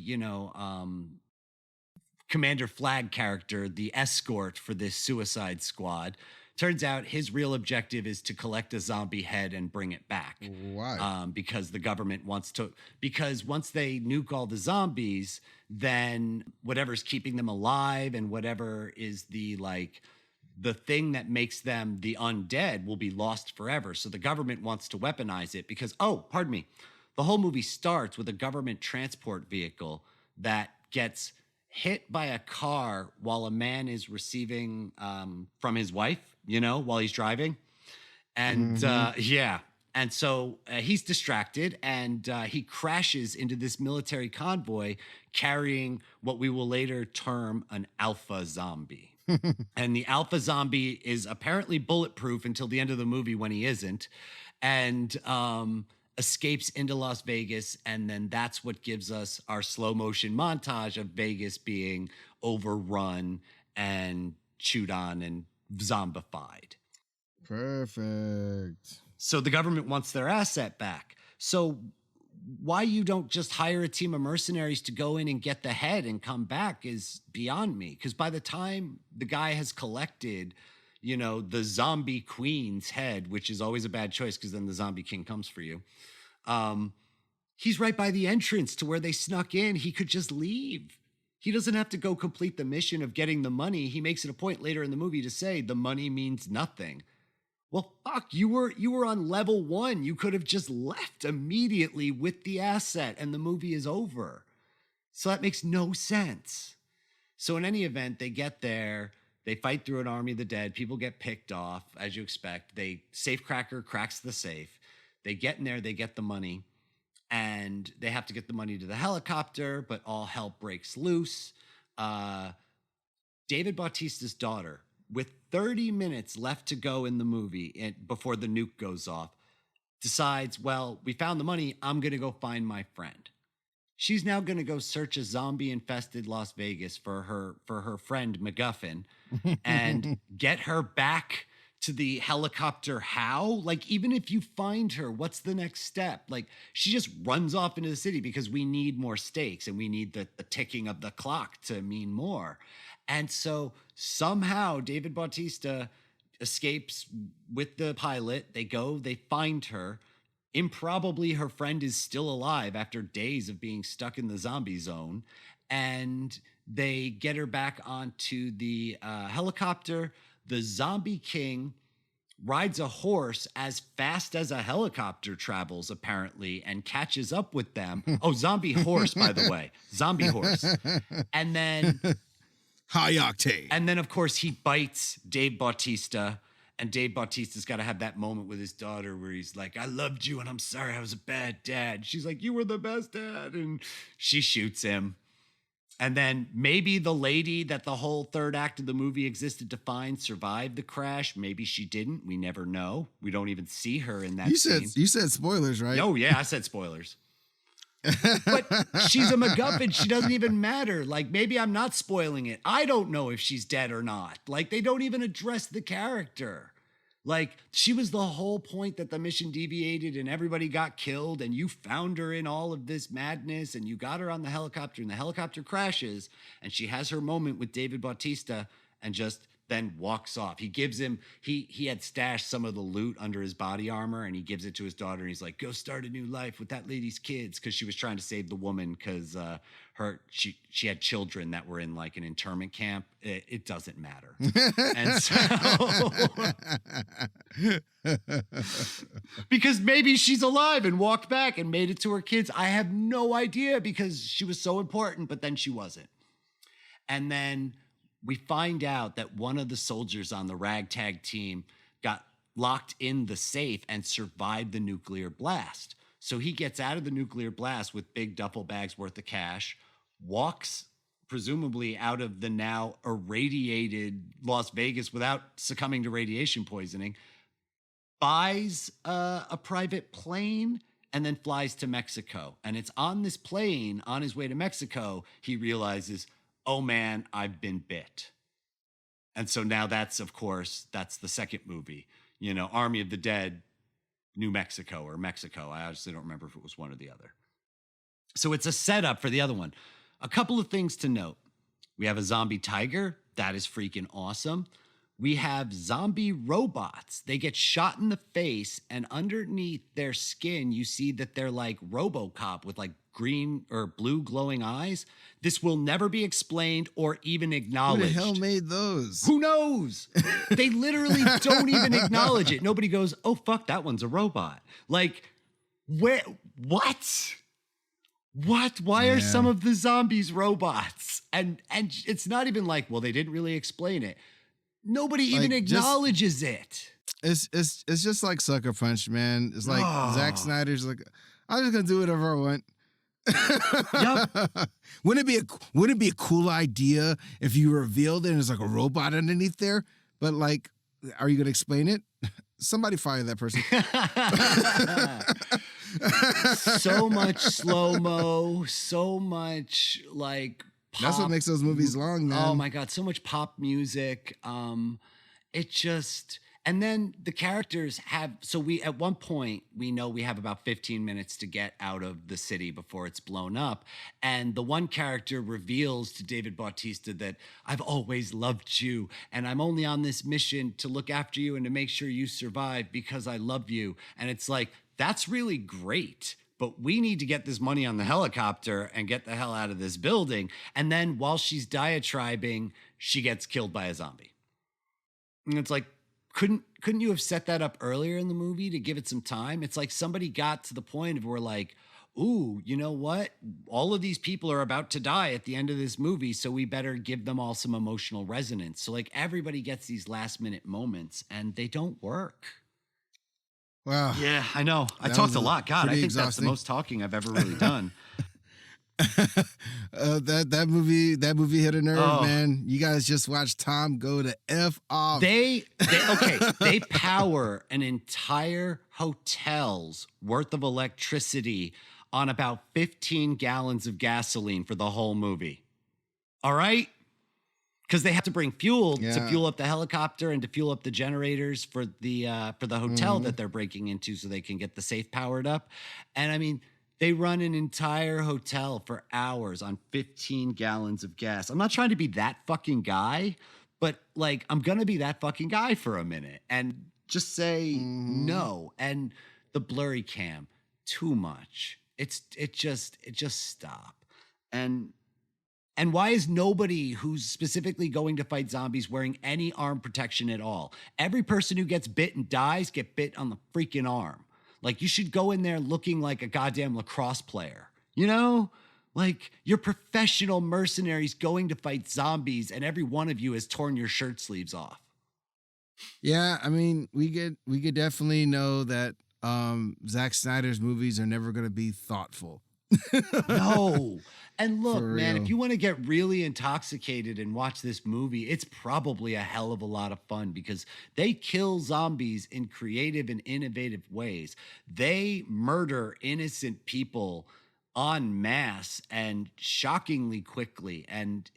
Commander Flag character, the escort for this suicide squad, turns out his real objective is to collect a zombie head and bring it back. Why? Because the government wants to, because once they nuke all the zombies, then whatever's keeping them alive and whatever is the thing that makes them the undead will be lost forever. So the government wants to weaponize it because, the whole movie starts with a government transport vehicle that gets hit by a car while a man is receiving from his wife, while he's driving. And And so he's distracted and he crashes into this military convoy carrying what we will later term an alpha zombie. And the alpha zombie is apparently bulletproof until the end of the movie when he isn't. And escapes into Las Vegas, and then that's what gives us our slow motion montage of Vegas being overrun and chewed on and zombified. Perfect. So the government wants their asset back. So why you don't just hire a team of mercenaries to go in and get the head and come back is beyond me. Because by the time the guy has collected the zombie queen's head, which is always a bad choice because then the zombie king comes for you. He's right by the entrance to where they snuck in. He could just leave. He doesn't have to go complete the mission of getting the money. He makes it a point later in the movie to say the money means nothing. Well, fuck, you were on level 1. You could have just left immediately with the asset and the movie is over. So that makes no sense. So in any event, they get there. They fight through an army of the dead. People get picked off, as you expect. Safecracker cracks the safe. They get in there, they get the money, and they have to get the money to the helicopter, but all hell breaks loose. David Bautista's daughter, with 30 minutes left to go in the movie before the nuke goes off, decides, well, we found the money. I'm going to go find my friend. She's now going to go search a zombie-infested Las Vegas for her friend MacGuffin and get her back to the helicopter. How? Like, even if you find her, what's the next step? Like, she just runs off into the city because we need more stakes and we need the ticking of the clock to mean more. And so somehow David Bautista escapes with the pilot. They find her. Improbably, her friend is still alive after days of being stuck in the zombie zone. And they get her back onto the helicopter. the zombie king rides a horse as fast as a helicopter travels, apparently, and catches up with them. Oh, zombie horse, by the way. Zombie horse. And then... High octane. And then, of course, he bites Dave Bautista. And Dave Bautista's got to have that moment with his daughter where he's like, I loved you and I'm sorry I was a bad dad. She's like, you were the best dad. And she shoots him. And then maybe the lady that the whole third act of the movie existed to find survived the crash. Maybe she didn't. We never know. We don't even see her in that scene. You said spoilers, right? Oh, yeah, I said spoilers. But she's a MacGuffin. She doesn't even matter. Like, maybe I'm not spoiling it. I don't know if she's dead or not. Like, they don't even address the character. Like, she was the whole point that the mission deviated and everybody got killed and you found her in all of this madness and you got her on the helicopter and the helicopter crashes and she has her moment with David Bautista and just then walks off. He gives him, he had stashed some of the loot under his body armor and he gives it to his daughter and he's like, go start a new life with that lady's kids, because she was trying to save the woman because she had children that were in like an internment camp. It doesn't matter. And so because maybe she's alive and walked back and made it to her kids. I have no idea because she was so important, but then she wasn't. And then we find out that one of the soldiers on the ragtag team got locked in the safe and survived the nuclear blast. So he gets out of the nuclear blast with big duffel bags worth of cash, walks presumably out of the now irradiated Las Vegas without succumbing to radiation poisoning, buys a private plane, and then flies to Mexico. And it's on this plane, on his way to Mexico, he realizes, oh man, I've been bit. And so now that's the second movie, Army of the Dead, New Mexico or Mexico. I honestly don't remember if it was one or the other. So it's a setup for the other one. A couple of things to note. We have a zombie tiger. That is freaking awesome. We have zombie robots. They get shot in the face, and underneath their skin, you see that they're like RoboCop with like green or blue glowing eyes. This will never be explained or even acknowledged. Who the hell made those? Who knows? They literally don't even acknowledge it. Nobody goes, oh, fuck, that one's a robot. Like, where? What? What? Why are some of the zombies robots? And it's not even like, well, they didn't really explain it. Nobody even acknowledges it. It's just like Sucker Punch, man. It's like Zach Snyder's like, I'm just gonna do whatever I want. Yep. Wouldn't it be a cool idea if you revealed it and there's like a robot underneath there? But like, are you gonna explain it? Somebody fire that person. So much slow-mo, so much like pop. That's what makes those movies long, man. Oh my God, so much pop music. It just, and then the characters at one point, we know we have about 15 minutes to get out of the city before it's blown up. And the one character reveals to David Bautista that I've always loved you. And I'm only on this mission to look after you and to make sure you survive because I love you. And it's like, that's really great. But we need to get this money on the helicopter and get the hell out of this building. And then while she's diatribing, she gets killed by a zombie. And it's like, couldn't you have set that up earlier in the movie to give it some time? It's like somebody got to the point of where like, ooh, you know what? All of these people are about to die at the end of this movie, so we better give them all some emotional resonance. So like everybody gets these last minute moments and they don't work. Wow. Yeah, I know. I talked a lot. God, I think exhausting. That's the most talking I've ever really done. That movie hit a nerve, man. You guys just watched Tom go to F off. They power an entire hotel's worth of electricity on about 15 gallons of gasoline for the whole movie. All right? Because they have to bring fuel to fuel up the helicopter and to fuel up the generators for the hotel that they're breaking into so they can get the safe powered up. And I mean, they run an entire hotel for hours on 15 gallons of gas. I'm not trying to be that fucking guy, but like, I'm going to be that fucking guy for a minute and just say no. And the blurry cam, too much. It just stop. And And why is nobody who's specifically going to fight zombies wearing any arm protection at all? Every person who gets bit and dies get bit on the freaking arm. Like, you should go in there looking like a goddamn lacrosse player, you know? Like, you're professional mercenaries going to fight zombies, and every one of you has torn your shirt sleeves off. Yeah, I mean, we could definitely know that Zack Snyder's movies are never going to be thoughtful. No. And look, For man, real. if you want to get really intoxicated and watch this movie, it's probably a hell of a lot of fun because they kill zombies in creative and innovative ways. They murder innocent people en masse and shockingly quickly. And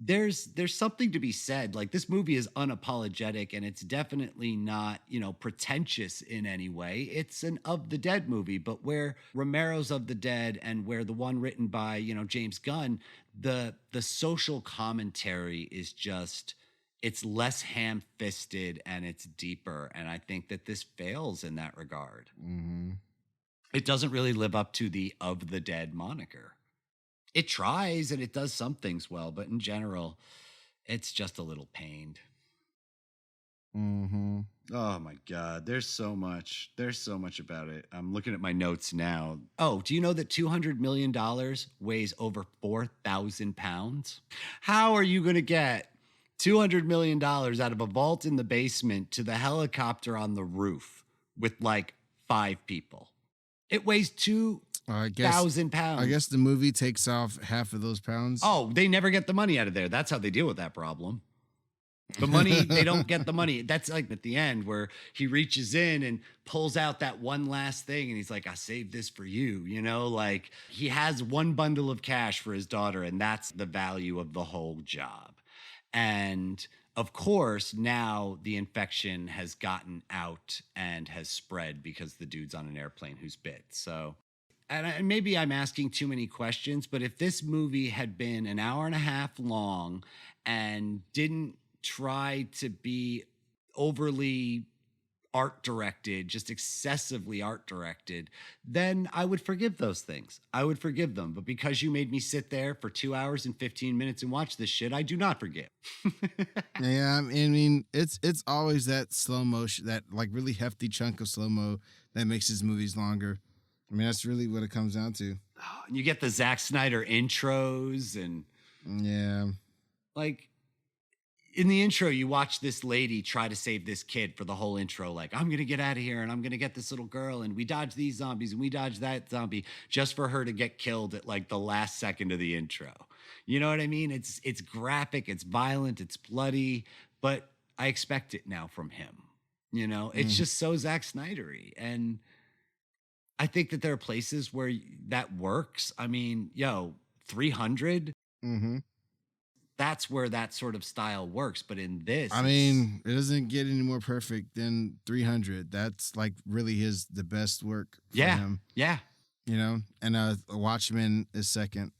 there's something to be said. Like, this movie is unapologetic, and it's definitely not, pretentious in any way. It's an Of the Dead movie, but where Romero's Of the Dead and where the one written by, James Gunn, the social commentary is just, it's less ham-fisted and it's deeper. And I think that this fails in that regard. Mm-hmm. It doesn't really live up to the Of the Dead moniker. It tries and it does some things well, but in general, it's just a little pained. Mm-hmm. Oh my God. There's so much about it. I'm looking at my notes now. Oh, do you know that $200 million weighs over 4,000 pounds? How are you going to get $200 million out of a vault in the basement to the helicopter on the roof with like 5 people? It weighs 2,000 pounds. I guess the movie takes off half of those pounds. Oh, they never get the money out of there. That's how they deal with that problem. The money, they don't get the money. That's like at the end where he reaches in and pulls out that one last thing and he's like, I saved this for you, like he has one bundle of cash for his daughter and that's the value of the whole job. And of course, now the infection has gotten out and has spread because the dude's on an airplane who's bit. So, and maybe I'm asking too many questions, but if this movie had been an hour and a half long and didn't try to be overly art directed, just excessively art directed, then I would forgive those things. I would forgive them. But because you made me sit there for 2 hours and 15 minutes and watch this shit, I do not forgive. Yeah, I mean, it's always that slow motion, that like really hefty chunk of slow mo that makes his movies longer. I mean, that's really what it comes down to. Oh, and you get the Zach Snyder intros and Yeah. like in the intro, you watch this lady try to save this kid for the whole intro. Like, I'm going to get out of here and I'm going to get this little girl and we dodge these zombies and we dodge that zombie just for her to get killed at like the last second of the intro. You know what I mean? It's graphic, it's violent, it's bloody, but I expect it now from him. It's just so Zack Snyder-y. And I think that there are places where that works. I mean, 300. Mm-hmm. That's where that sort of style works. But in this, I mean, it doesn't get any more perfect than 300. That's like really the best work for him. Yeah. And Watchmen is second.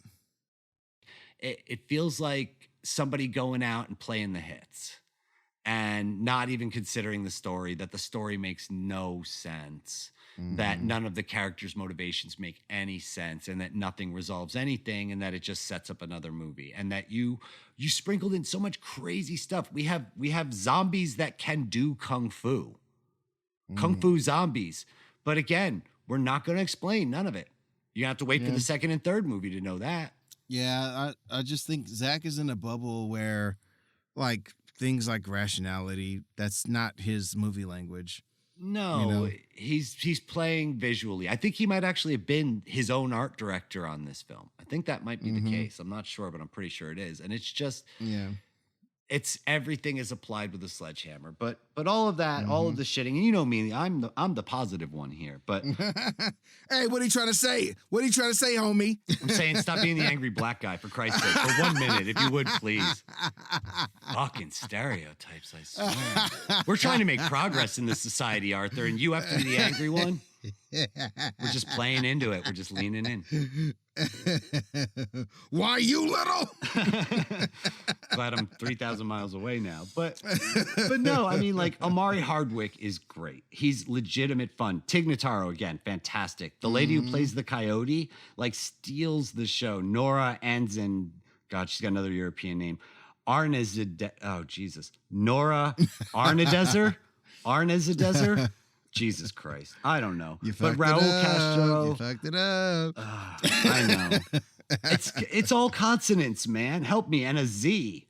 It feels like somebody going out and playing the hits and not even considering the story, that the story makes no sense. That none of the characters' motivations make any sense and that nothing resolves anything and that it just sets up another movie and that you sprinkled in so much crazy stuff. We have zombies that can do kung fu zombies. But again, we're not going to explain none of it. You have to wait for the second and third movie to know that. Yeah, I just think Zach is in a bubble where like things like rationality, that's not his movie language. No, he's playing visually. I think he might actually have been his own art director on this film. I think that might be the case. I'm not sure, but I'm pretty sure it is. And it's just, it's everything is applied with a sledgehammer. But all of that, all of the shitting, and you know me, I'm the positive one here. But hey, what are you trying to say? What are you trying to say, homie? I'm saying stop being the angry black guy, for Christ's sake. For 1 minute, if you would, please. Fucking stereotypes, I swear. We're trying to make progress in this society, Arthur, and you have to be the angry one? We're just playing into it. We're just leaning in. Why you little? Glad I'm 3,000 miles away now. But no, I mean, like, Omari Hardwick is great. He's legitimate fun. Tig Notaro, again, fantastic. The lady who plays the coyote, like, steals the show. Nora Anzin God, she's got another European name. Oh, Jesus. Nora Arnedezer? Arnedezer? Jesus Christ. I don't know. But Raul Castro. You fucked it up. I know. It's all consonants, man. Help me. And a Z.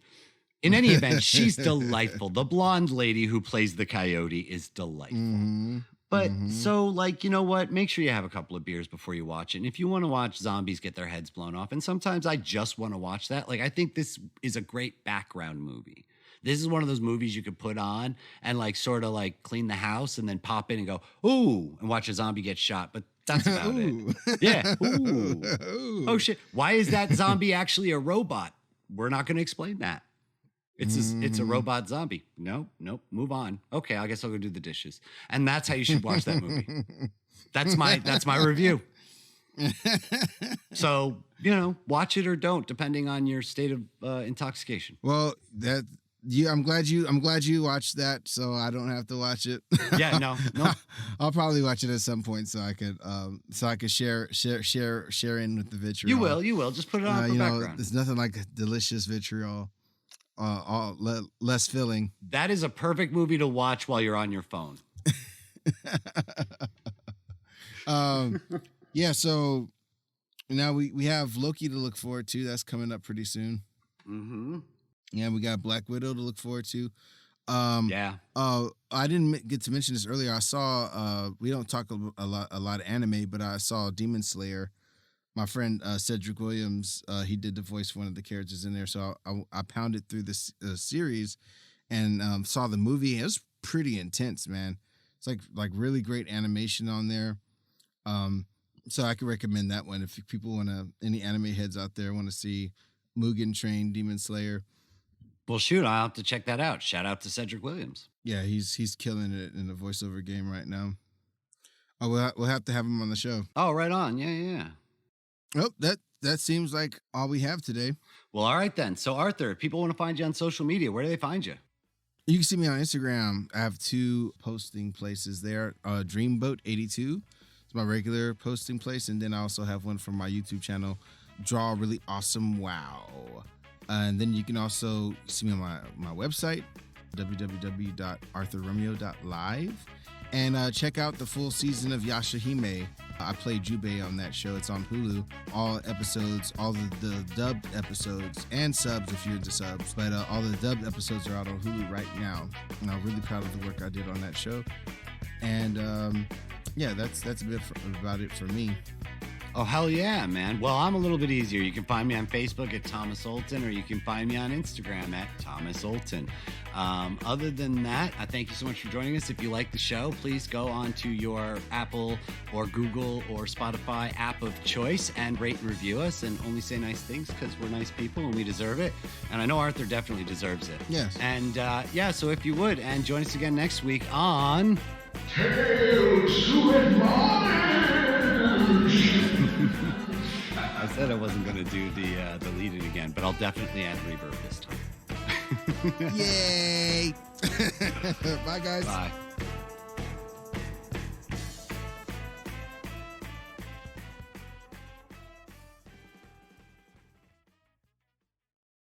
In any event, she's delightful. The blonde lady who plays the coyote is delightful. Mm-hmm. But so, like, you know what? Make sure you have a couple of beers before you watch it. And if you want to watch zombies get their heads blown off, and sometimes I just want to watch that. Like, I think this is a great background movie. This is one of those movies you could put on and, like, sort of, like, clean the house and then pop in and go, ooh, and watch a zombie get shot. But that's about it. Yeah. Ooh. Oh, shit. Why is that zombie actually a robot? We're not going to explain that. It's a robot zombie. Nope. Move on. Okay, I guess I'll go do the dishes. And that's how you should watch that movie. That's my review. So, watch it or don't, depending on your state of intoxication. Well, I'm glad you watched that, so I don't have to watch it. Yeah, no. I'll probably watch it at some point so I could share in with the vitriol. You will. Just put it on for background. There's nothing like delicious vitriol. Less filling. That is a perfect movie to watch while you're on your phone. Yeah, so now we have Loki to look forward to. That's coming up pretty soon. Mm-hmm. Yeah, we got Black Widow to look forward to. Yeah. I didn't get to mention this earlier. I saw we don't talk a lot of anime, but I saw Demon Slayer. My friend Cedric Williams, he did the voice for one of the characters in there. So I pounded through this series and saw the movie. It was pretty intense, man. It's like really great animation on there. So I could recommend that one if people want to. Any anime heads out there want to see Mugen Train Demon Slayer. Well, shoot, I'll have to check that out. Shout out to Cedric Williams. Yeah, he's killing it in the voiceover game right now. Oh, we'll have to have him on the show. Oh, right on. Yeah. Oh, that seems like all we have today. Well, all right then. So, Arthur, if people want to find you on social media, where do they find you? You can see me on Instagram. I have 2 posting places there. Dreamboat82 is my regular posting place, and then I also have one from my YouTube channel, Draw Really Awesome Wow. And then you can also see me on my website, www.arthurromeo.live. And check out the full season of Yashahime. I play Jubei on that show. It's on Hulu. All episodes, all the dubbed episodes and subs if you're into subs. But all the dubbed episodes are out on Hulu right now. And I'm really proud of the work I did on that show. And yeah, that's a bit about it for me. Oh, hell yeah, man. Well, I'm a little bit easier. You can find me on Facebook at Thomas Olton, or you can find me on Instagram at Thomas Olton. Other than that, I thank you so much for joining us. If you like the show, please go on to your Apple or Google or Spotify app of choice and rate and review us, and only say nice things because we're nice people and we deserve it. And I know Arthur definitely deserves it. Yes. And yeah, so if you would, and join us again next week on Tales to Admonish. I said I wasn't going to do the lead-in again, but I'll definitely add reverb this time. Yay! Bye, guys. Bye.